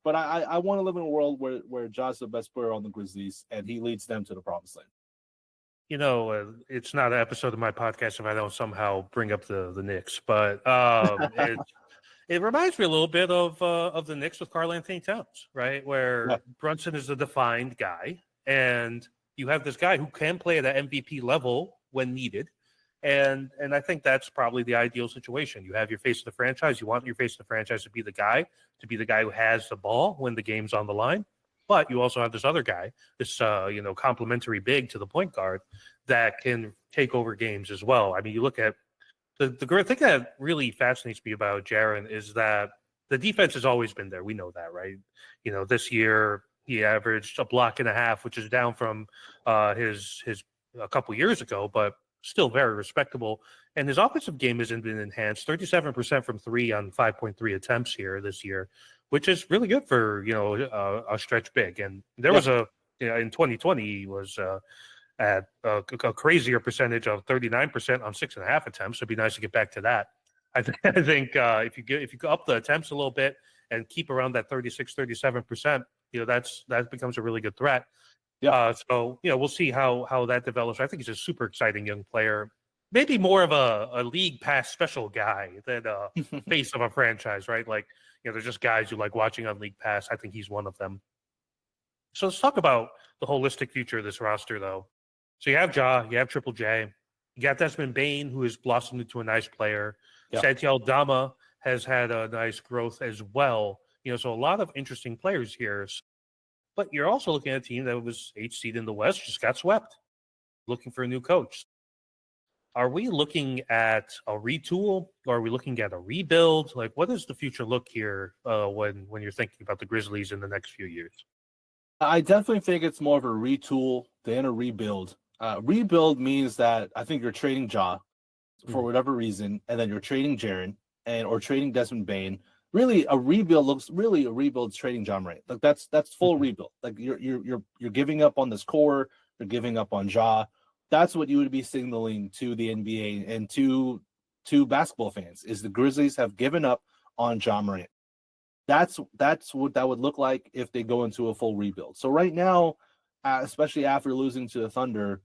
But I want to live in a world where Ja's the best player on the Grizzlies and he leads them to the promised land. It's not an episode of my podcast if I don't somehow bring up the Knicks, but it reminds me a little bit of the Knicks with Karl-Anthony Towns, right? Where Brunson is the defined guy, and you have this guy who can play at an MVP level when needed. And I think that's probably the ideal situation. You have your face of the franchise. You want your face of the franchise to be the guy who has the ball when the game's on the line. But you also have this other guy, this complementary big to the point guard that can take over games as well. I mean, you look at the thing that really fascinates me about Jaren is that the defense has always been there. We know that, right? This year he averaged a block and a half, which is down from his a couple years ago, but still very respectable. And his offensive game hasn't been enhanced. 37% from 3 on 5.3 attempts here this year, which is really good for a stretch big. And there was in 2020 he was at a crazier percentage of 39% on 6.5 attempts. It'd be nice to get back to that. I think if you go up the attempts a little bit and keep around that 36-37%, that becomes a really good threat. So we'll see how that develops. I think he's a super exciting young player. Maybe more of a league pass special guy than a face of a franchise, right? Like, there's just guys you like watching on League Pass. I think he's one of them. So let's talk about the holistic future of this roster, though. So you have Ja, you have Triple J, you got Desmond Bane, who has blossomed into a nice player. Santi Aldama has had a nice growth as well. So a lot of interesting players here. But you're also looking at a team that was 8th seed in the West, just got swept, looking for a new coach. Are we looking at a retool, or are we looking at a rebuild? Like, what does the future look here when you're thinking about the Grizzlies in the next few years? I definitely think it's more of a retool than a rebuild. Rebuild means that I think you're trading Ja for whatever reason, and then you're trading Jaren or trading Desmond Bane. Really, a rebuild looks really a rebuild trading Ja Morant. Like that's full rebuild. Like you're giving up on this core, you're giving up on Ja. That's what you would be signaling to the NBA and to basketball fans is the Grizzlies have given up on Ja Morant. That's what that would look like if they go into a full rebuild. So right now, especially after losing to the Thunder,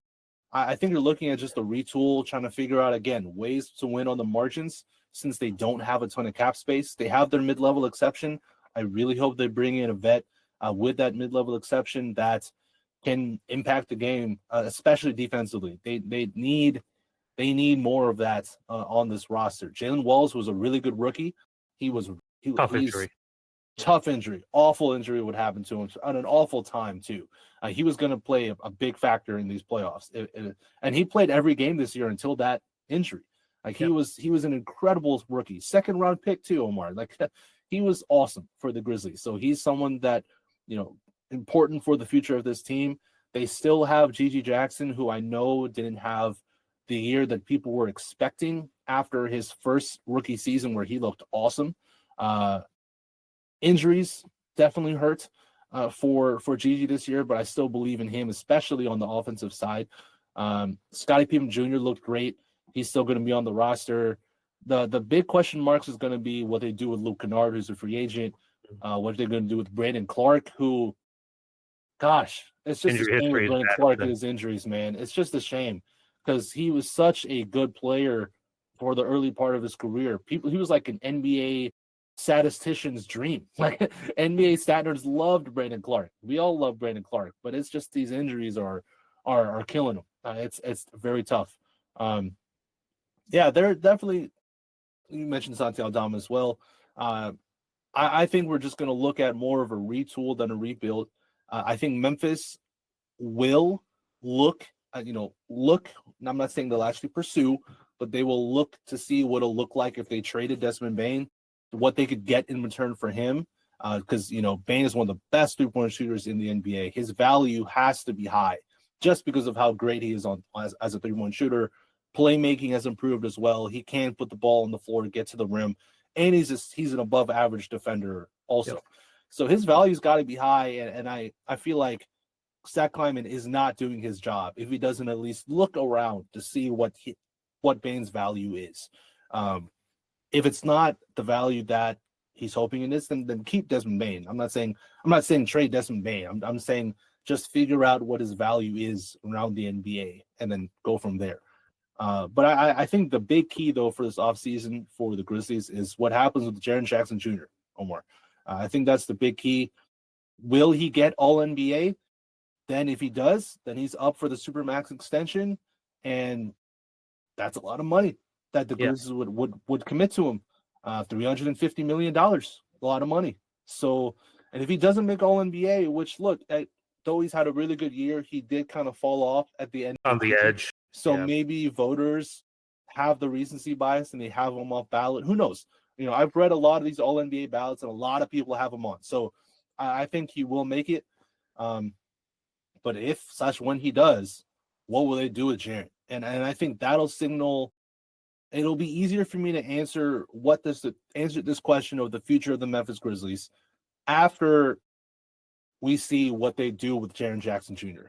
I think you're looking at just a retool, trying to figure out, again, ways to win on the margins since they don't have a ton of cap space. They have their mid-level exception. I really hope they bring in a vet with that mid-level exception that can impact the game, especially defensively. They need more of that on this roster. Jalen Walls was a really good rookie. Tough injury, awful injury would happen to him at an awful time too. He was going to play a big factor in these playoffs, and he played every game this year until that injury. Like he was an incredible rookie, 2nd round pick too, Omar. Like he was awesome for the Grizzlies. So he's someone that important for the future of this team. They still have Gigi Jackson, who I know didn't have the year that people were expecting after his first rookie season where he looked awesome. Injuries definitely hurt for Gigi this year, but I still believe in him, especially on the offensive side. Scottie Pippen Jr. looked great. He's still going to be on the roster. The big question marks is going to be what they do with Luke Kennard, who's a free agent. What they're going to do with Brandon Clark, who, gosh, it's just a shame with Brandon Clark and his injuries, man. It's just a shame because he was such a good player for the early part of his career. He was like an NBA statistician's dream. Like NBA staters loved Brandon Clark. We all love Brandon Clark, but it's just these injuries are killing him. It's very tough. They're definitely. You mentioned Santi Aldama as well. I think we're just going to look at more of a retool than a rebuild. I think Memphis will look. I'm not saying they'll actually pursue, but they will look to see what it'll look like if they traded Desmond Bane, what they could get in return for him. Because Bane is one of the best 3-point shooters in the NBA. His value has to be high just because of how great he is as a 3-point shooter. Playmaking has improved as well. He can put the ball on the floor to get to the rim, and he's an above average defender also. Yep. So his value's got to be high, and I feel like Zach Kleiman is not doing his job if he doesn't at least look around to see what Bane's value is. If it's not the value that he's hoping it is, then keep Desmond Bane. I'm not saying trade Desmond Bane. I'm saying just figure out what his value is around the NBA and then go from there. But I think the big key, though, for this offseason for the Grizzlies is what happens with Jaren Jackson Jr., Omar. I think that's the big key. Will he get All-NBA? Then if he does, then he's up for the Supermax extension, and that's a lot of money that the Grizzlies would commit to him. $350 million, a lot of money. So, and if he doesn't make All-NBA, which, look, though he's had a really good year, he did kind of fall off at the end. On the edge. So maybe voters have the recency bias and they have him off ballot. Who knows? I've read a lot of these All-NBA ballots and a lot of people have him on. So I think he will make it. But when he does, what will they do with Jaren? And I think that'll signal. It'll be easier for me to answer this question of the future of the Memphis Grizzlies after we see what they do with Jaren Jackson Jr.,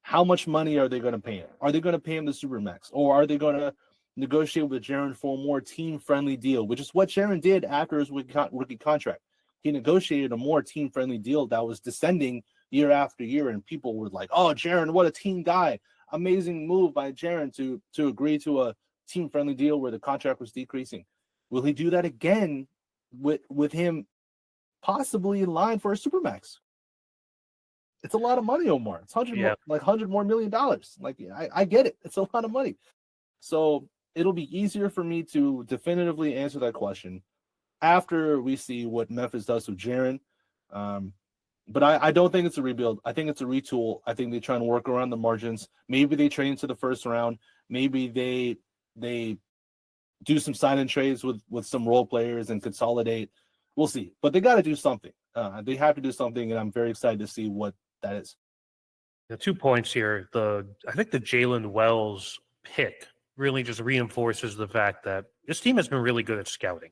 how much money are they going to pay him? Are they going to pay him the Supermax? Or are they going to negotiate with Jaren for a more team-friendly deal, which is what Jaren did after his rookie contract. He negotiated a more team-friendly deal that was descending year after year, and people were like, oh, Jaren, what a team guy. Amazing move by Jaren to agree to a team-friendly deal where the contract was decreasing. Will he do that again with him possibly in line for a Supermax? It's a lot of money, Omar. It's $100 more million. Like, I get it. It's a lot of money. So it'll be easier for me to definitively answer that question after we see what Memphis does with Jaren. But I don't think it's a rebuild. I think it's a retool. I think they're trying to work around the margins. Maybe they trade into the first round. Maybe they do some sign and trades with some role players and consolidate. We'll see. But they got to do something. They have to do something, and I'm very excited to see what that is. 2 points here. I think the Jalen Wells pick really just reinforces the fact that this team has been really good at scouting.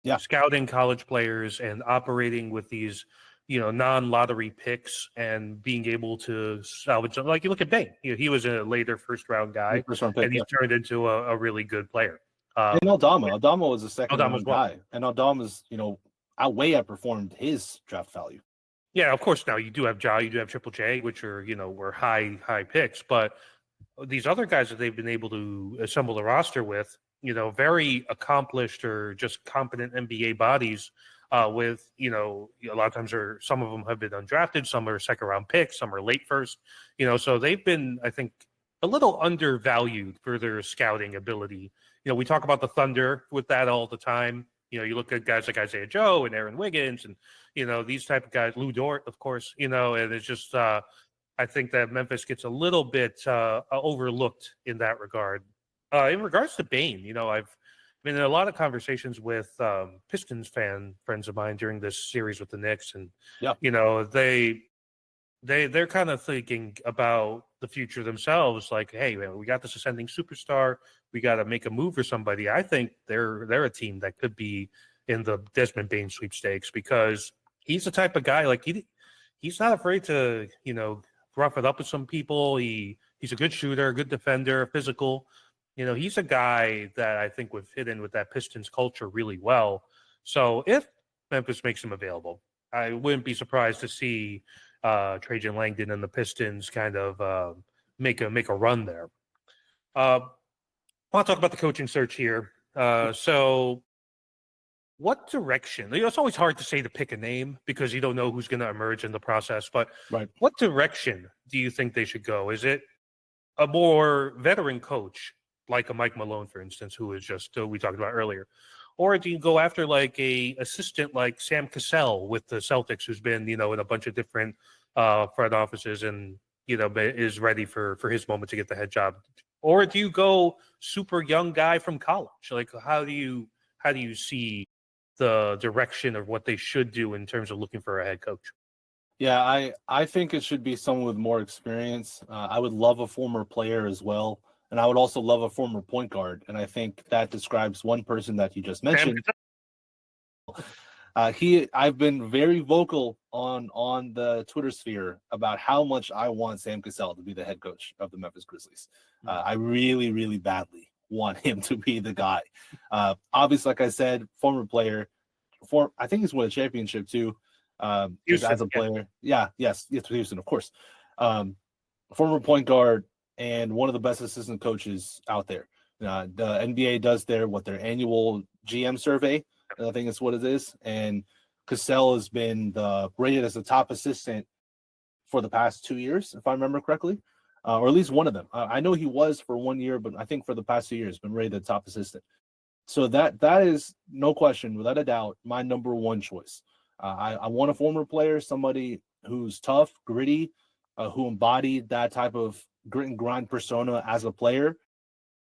Yeah. Scouting college players and operating with these, non-lottery picks and being able to salvage them. Like you look at Bane. He was a later first-round guy, and he's turned into a really good player. And Aldama was a second-round guy. And Aldama's, way outperformed his draft value. Yeah, of course. Now you do have Ja, you do have Triple J, which are were high picks, but these other guys that they've been able to assemble a roster with, very accomplished or just competent NBA bodies. With a lot of times some of them have been undrafted, some are second round picks, some are late first. So they've been, I think, a little undervalued for their scouting ability. We talk about the Thunder with that all the time. You look at guys like Isaiah Joe and Aaron Wiggins and, these type of guys, Lou Dort, of course, and it's just, I think that Memphis gets a little bit overlooked in that regard. In regards to Bane, I've been in a lot of conversations with Pistons friends of mine during this series with the Knicks. And, they're kind of thinking about the future themselves. Like, hey, man, we got this ascending superstar. We got to make a move for somebody. I think they're a team that could be in the Desmond Bane sweepstakes because he's the type of guy, like he's not afraid to, rough it up with some people. He's a good shooter, a good defender, physical. He's a guy that I think would fit in with that Pistons culture really well. So if Memphis makes him available, I wouldn't be surprised to see Trajan Langdon and the Pistons kind of make a run there. I want to talk about the coaching search here. So what direction? It's always hard to say to pick a name because you don't know who's going to emerge in the process. But What direction do you think they should go? Is it a more veteran coach, like a Mike Malone, for instance, who is just we talked about earlier? Or do you go after like a assistant like Sam Cassell with the Celtics, who's been, in a bunch of different front offices and, is ready for his moment to get the head job? Or do you go super young guy from college? Like, how do you see the direction of what they should do in terms of looking for a head coach? Yeah, I think it should be someone with more experience. I would love a former player as well. And I would also love a former point guard. And I think that describes one person that you just mentioned. I've been very vocal on the Twitter sphere about how much I want Sam Cassell to be the head coach of the Memphis Grizzlies. I really, really badly want him to be the guy. Obviously, like I said, former player. I think he's won a championship too. Houston, as a player. Yes, Houston, of course. Former point guard and one of the best assistant coaches out there. The NBA does their annual GM survey. I think it's what it is. And Cassell has been rated as the top assistant for the past 2 years, if I remember correctly, or at least one of them. I know he was for 1 year, but I think for the past 2 years, been rated the top assistant. So that is no question, without a doubt, my number one choice. I want a former player, somebody who's tough, gritty, who embodied that type of grit and grind persona as a player.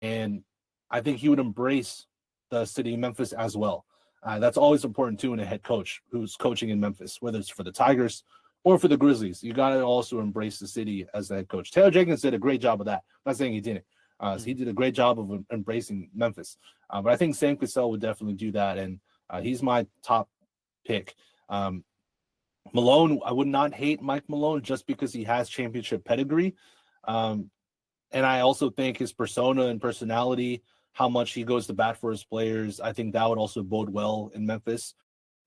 And I think he would embrace the city of Memphis as well. That's always important too in a head coach who's coaching in Memphis, whether it's for the Tigers or for the Grizzlies. You got to also embrace the city as the head coach. Taylor Jenkins did a great job of that. I'm not saying he didn't. So he did a great job of embracing Memphis. But I think Sam Cassell would definitely do that, and he's my top pick. Malone, I would not hate Mike Malone just because he has championship pedigree. And I also think his persona and personality, how much he goes to bat for his players, I think that would also bode well in Memphis.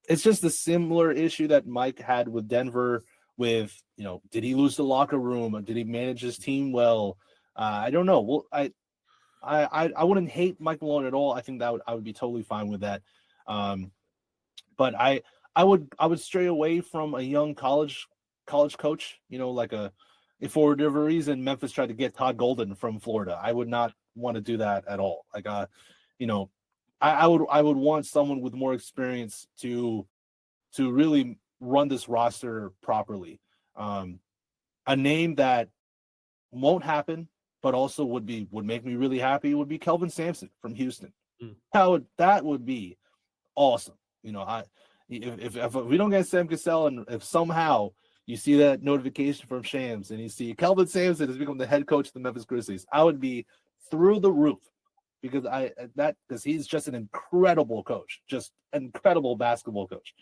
It's just a similar issue that Mike had with Denver with, did he lose the locker room? Or did he manage his team well? I don't know. Well, I wouldn't hate Mike Malone at all. I think I would be totally fine with that. But I would stray away from a young college coach, if for whatever reason Memphis tried to get Todd Golden from Florida. I would not want to do that at all. I would want someone with more experience to really run this roster properly. A name that won't happen, but also would make me really happy would be Kelvin Sampson from Houston. That would be awesome. If we don't get Sam Cassell, and if somehow you see that notification from Shams and you see Kelvin Sampson has become the head coach of the Memphis Grizzlies, I would be through the roof because he's just an incredible coach, just an incredible basketball coach.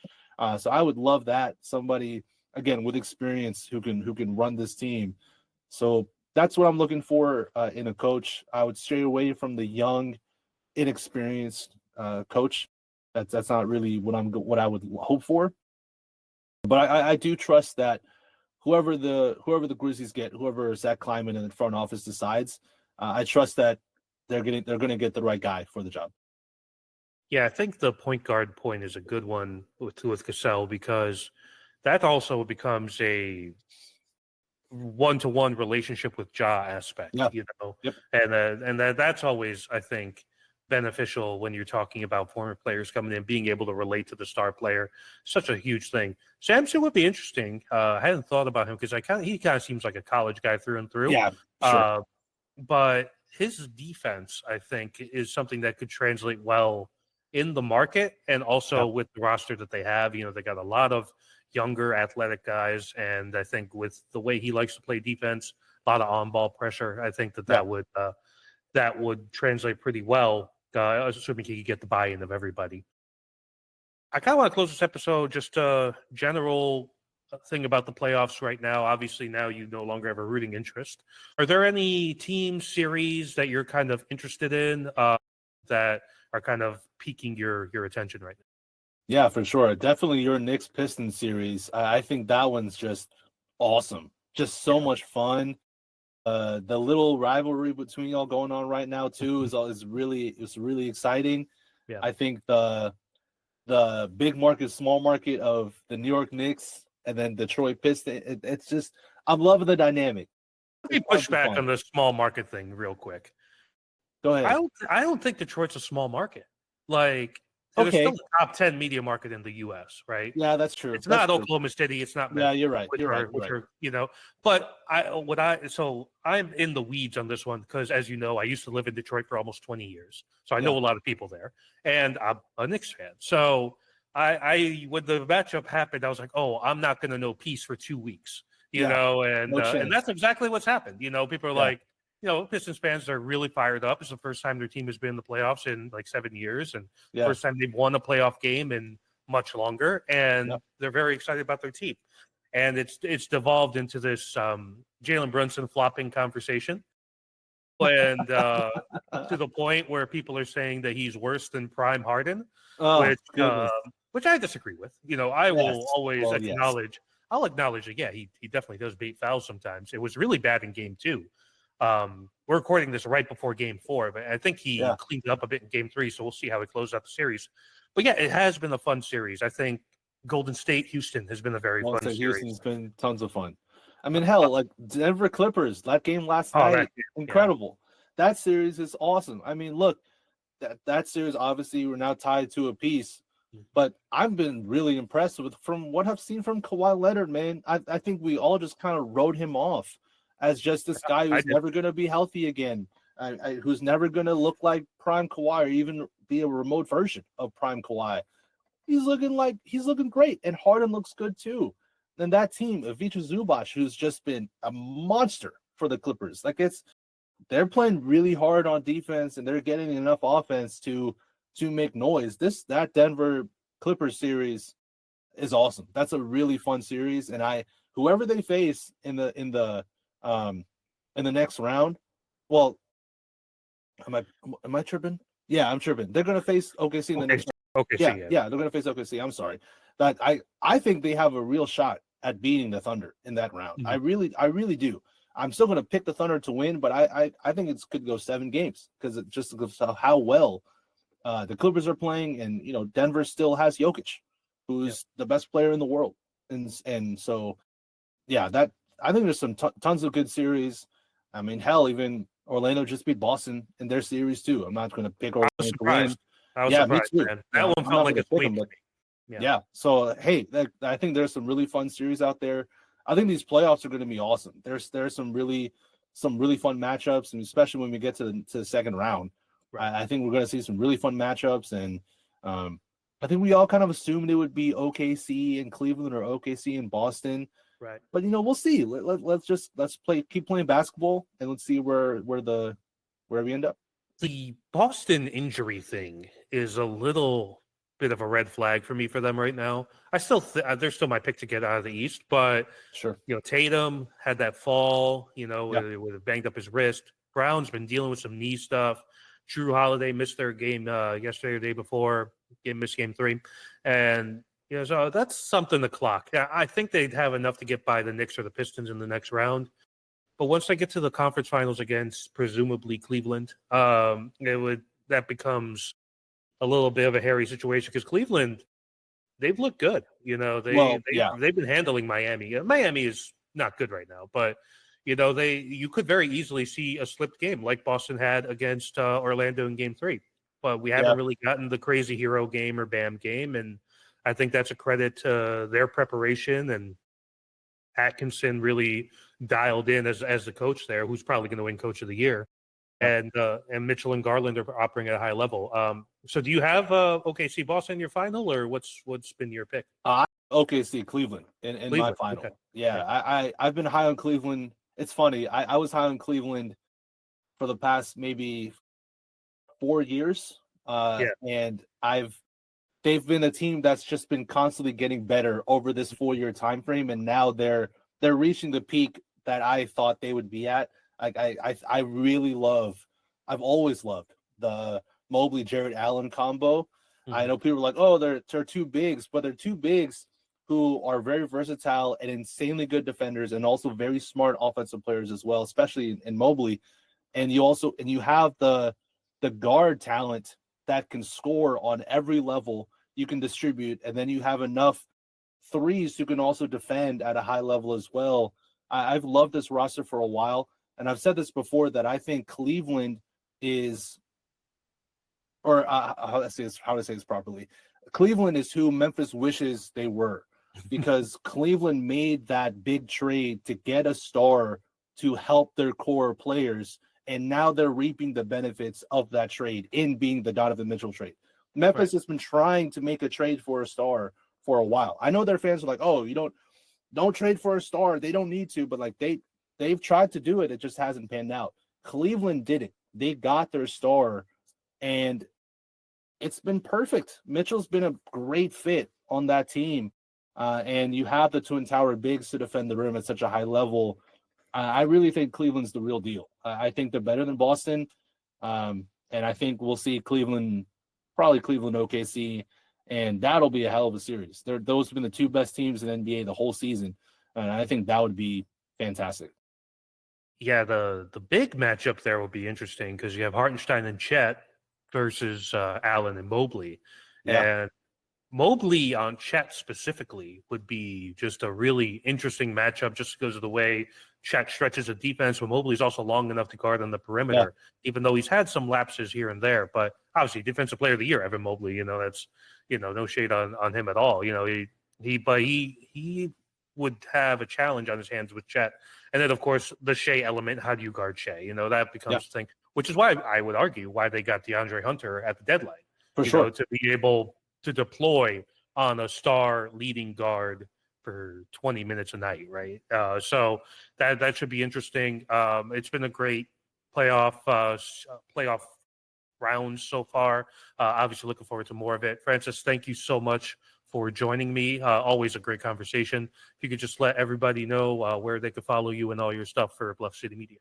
So I would love that, somebody again with experience who can run this team. So that's what I'm looking for in a coach. I would stray away from the young, inexperienced coach. That's not really what I would hope for. But I do trust that whoever the Grizzlies get, whoever Zach Kleiman in the front office decides, I trust that they're gonna get the right guy for the job. Yeah, I think the point guard point is a good one with Cassell, because that also becomes a one-to-one relationship with Ja aspect. Yeah. Yep. And that's always, I think, beneficial when you're talking about former players coming in, being able to relate to the star player. Such a huge thing. Sampson would be interesting. I hadn't thought about him because he kind of seems like a college guy through and through. Yeah, sure. But his defense, I think, is something that could translate well in the market, and also with the roster that they have. They got a lot of younger athletic guys, and I think with the way he likes to play defense, a lot of on-ball pressure, I think that would translate pretty well, assuming he could get the buy-in of everybody. I kind of want to close this episode just a general thing about the playoffs right now. Obviously, now you no longer have a rooting interest. Are there any team series that you're kind of interested in that are kind of piquing your attention right now? Yeah, for sure. Definitely your Knicks Pistons series. I think that one's just awesome. Just so much fun. The little rivalry between y'all going on right now too is really exciting. Yeah. I think the big market, small market of the New York Knicks and then Detroit Pistons. It's just, I'm loving the dynamic. Let me push back on the small market thing real quick. Go ahead. I don't think Detroit's a small market. Like, it's still the top 10 media market in the U.S., right? Yeah, that's true. It's not Oklahoma City. It's not. Yeah, you're right. But I'm in the weeds on this one because, as you know, I used to live in Detroit for almost 20 years, so I know a lot of people there, and I'm a Knicks fan. So I when the matchup happened, I was like, oh, I'm not going to know peace for 2 weeks, and that's exactly what's happened. People are like, Pistons fans are really fired up. It's the first time their team has been in the playoffs in like 7 years, and first time they've won a playoff game in much longer, and they're very excited about their team. And it's devolved into this Jalen Brunson flopping conversation, and to the point where people are saying that he's worse than Prime Harden, which I disagree with. I will always acknowledge. I'll acknowledge that. Yeah, he definitely does bait fouls sometimes. It was really bad in Game 2. We're recording this right before Game 4, but I think he cleaned it up a bit in Game 3, so we'll see how he closes out the series. But yeah, it has been a fun series. I think Golden State, Houston has been a very fun series. Houston's been tons of fun. I mean, hell, like Denver Clippers, that game last night, incredible. Yeah. That series is awesome. I mean, look, that series, obviously, we're now tied to a piece, but I've been really impressed from what I've seen from Kawhi Leonard, man. I think we all just kind of wrote him off as just this guy who's never going to be healthy again, who's never going to look like Prime Kawhi or even be a remote version of Prime Kawhi. He's looking great, and Harden looks good too. Then that team, Ivica Zubac, who's just been a monster for the Clippers. They're playing really hard on defense, and they're getting enough offense to make noise. That Denver Clippers series, is awesome. That's a really fun series, and whoever they face in the next round, well, am I tripping? Yeah, I'm tripping. They're gonna face OKC in the next round. OKC, Yeah, they're gonna face OKC. I'm sorry. That I think they have a real shot at beating the Thunder in that round. Mm-hmm. I really do. I'm still gonna pick the Thunder to win, but I think it could go 7 games because it just goes how well the Clippers are playing, and Denver still has Jokic, who's the best player in the world, and so yeah, that I think there's some tons of good series. I mean, hell, even Orlando just beat Boston in their series too. I'm not going to pick Orlando to win. I was surprised, me too. man. That one felt like a sweep. Yeah. So hey, I think there's some really fun series out there. I think these playoffs are going to be awesome. There's some really fun matchups, and especially when we get to the second round. Right. I think we're going to see some really fun keep and I think we all kind of assumed it would be OKC and Cleveland or OKC and Boston. Right. But we'll see. Let's keep playing basketball, and let's see where we end up. The Boston injury thing is a little bit of a red flag for me for them right now. I still they're still my pick to get out of the East, but sure. Tatum had that fall, with it banged up his wrist. Brown's been dealing with some knee stuff. Drew Holiday missed their game yesterday or the day before. Missed game 3. And so that's something to clock. Yeah, I think they'd have enough to get by the Knicks or the Pistons in the next round. But once they get to the conference finals against presumably Cleveland, that becomes a little bit of a hairy situation because Cleveland, they've looked good. They've been handling Miami. Miami is not good right now, but you could very easily see a slipped game like Boston had against Orlando in game 3. But we haven't really gotten the crazy hero game or Bam game, and I think that's a credit to their preparation and Atkinson really dialed in as the coach there, who's probably going to win Coach of the Year, and Mitchell and Garland are operating at a high level. So do you have OKC Boston in your final, or what's been your pick? OKC Cleveland in Cleveland. My final. Okay. Yeah, I've been high on Cleveland. It's funny. I was high on Cleveland for the past maybe 4 years, and they've been a team that's just been constantly getting better over this 4-year time frame, and now they're reaching the peak that I thought they would be at. I really I've always loved the Mobley Jared Allen combo. Mm-hmm. I know people are like, oh, they're two bigs, but they're two bigs who are very versatile and insanely good defenders, and also very smart offensive players as well, especially in Mobley. And you have the guard talent that can score on every level. You can distribute, and then you have enough threes who can also defend at a high level as well. I've loved this roster for a while, and I've said this before that I think Cleveland is, or how to say this properly, Cleveland is who Memphis wishes they were, because Cleveland made that big trade to get a star to help their core players, and now they're reaping the benefits of that trade in being the Donovan Mitchell trade. Memphis has been trying to make a trade for a star for a while. I know their fans are like, oh, you don't trade for a star. They don't need to, but like they've tried to do it. It just hasn't panned out. Cleveland did it. They got their star, and it's been perfect. Mitchell's been a great fit on that team. And you have the Twin Tower bigs to defend the rim at such a high level. I really think Cleveland's the real deal. I think they're better than Boston. And I think we'll see probably Cleveland OKC, and that'll be a hell of a series. Those have been the two best teams in NBA the whole season. And I think that would be fantastic. Yeah, the big matchup there will be interesting because you have Hartenstein and Chet versus Allen and Mobley. Yeah. And Mobley on Chet specifically would be just a really interesting matchup just because of the way Chet stretches the defense. But Mobley's also long enough to guard on the perimeter, even though he's had some lapses here and there. But obviously, Defensive Player of the Year, Evan Mobley, that's no shade on him at all. He would have a challenge on his hands with Chet. And then, of course, the Shea element, how do you guard Shea? That becomes the thing, which is why I would argue why they got DeAndre Hunter at the deadline. For sure. To be able to deploy on a star leading guard for 20 minutes a night, right? So that should be interesting. It's been a great playoff rounds so far. Obviously, looking forward to more of it. Francis, thank you so much for joining me. Always a great conversation. If you could just let everybody know where they could follow you and all your stuff for Bluff City Media.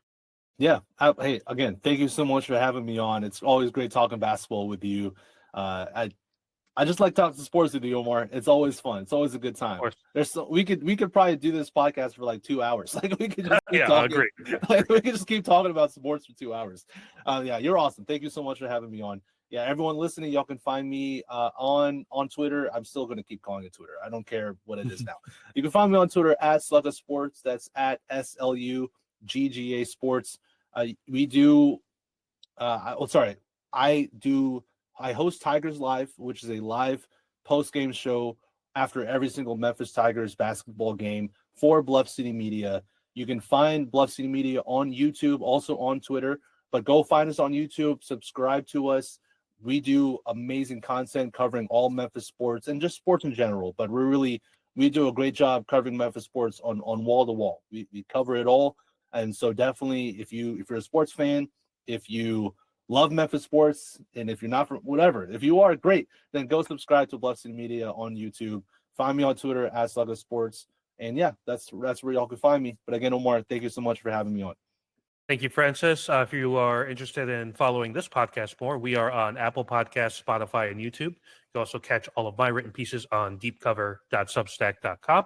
Yeah. Hey, again, thank you so much for having me on. It's always great talking basketball with you. I just like talking sports with you, Omar. It's always fun. It's always a good time. We could probably do this podcast for like 2 hours. Like we could just keep talking. I agree. Like we could just keep talking about sports for 2 hours. Yeah, you're awesome. Thank you so much for having me on. Yeah, everyone listening, y'all can find me on Twitter. I'm still gonna keep calling it Twitter. I don't care what it is now. You can find me on Twitter at Slugga Sports. That's at SLUGGA Sports. I host Tigers Live, which is a live post-game show after every single Memphis Tigers basketball game for Bluff City Media. You can find Bluff City Media on YouTube, also on Twitter, but go find us on YouTube, subscribe to us. We do amazing content covering all Memphis sports and just sports in general, but we do a great job covering Memphis sports on wall to wall. We cover it all. And so definitely if you're a sports fan, if you love Memphis sports, and if you're not, whatever, if you are, great, then go subscribe to Bluff City Media on YouTube. Find me on Twitter at Slugga Sports. And yeah, that's where y'all can find me. But again, Omar, thank you so much for having me on. Thank you, Francis. If you are interested in following this podcast more, we are on Apple Podcasts, Spotify, and YouTube. You can also catch all of my written pieces on deepcover.substack.com.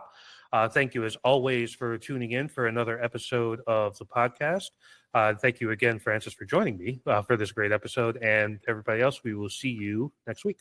Thank you, as always, for tuning in for another episode of the podcast. Thank you again, Francis, for joining me for this great episode. And everybody else, we will see you next week.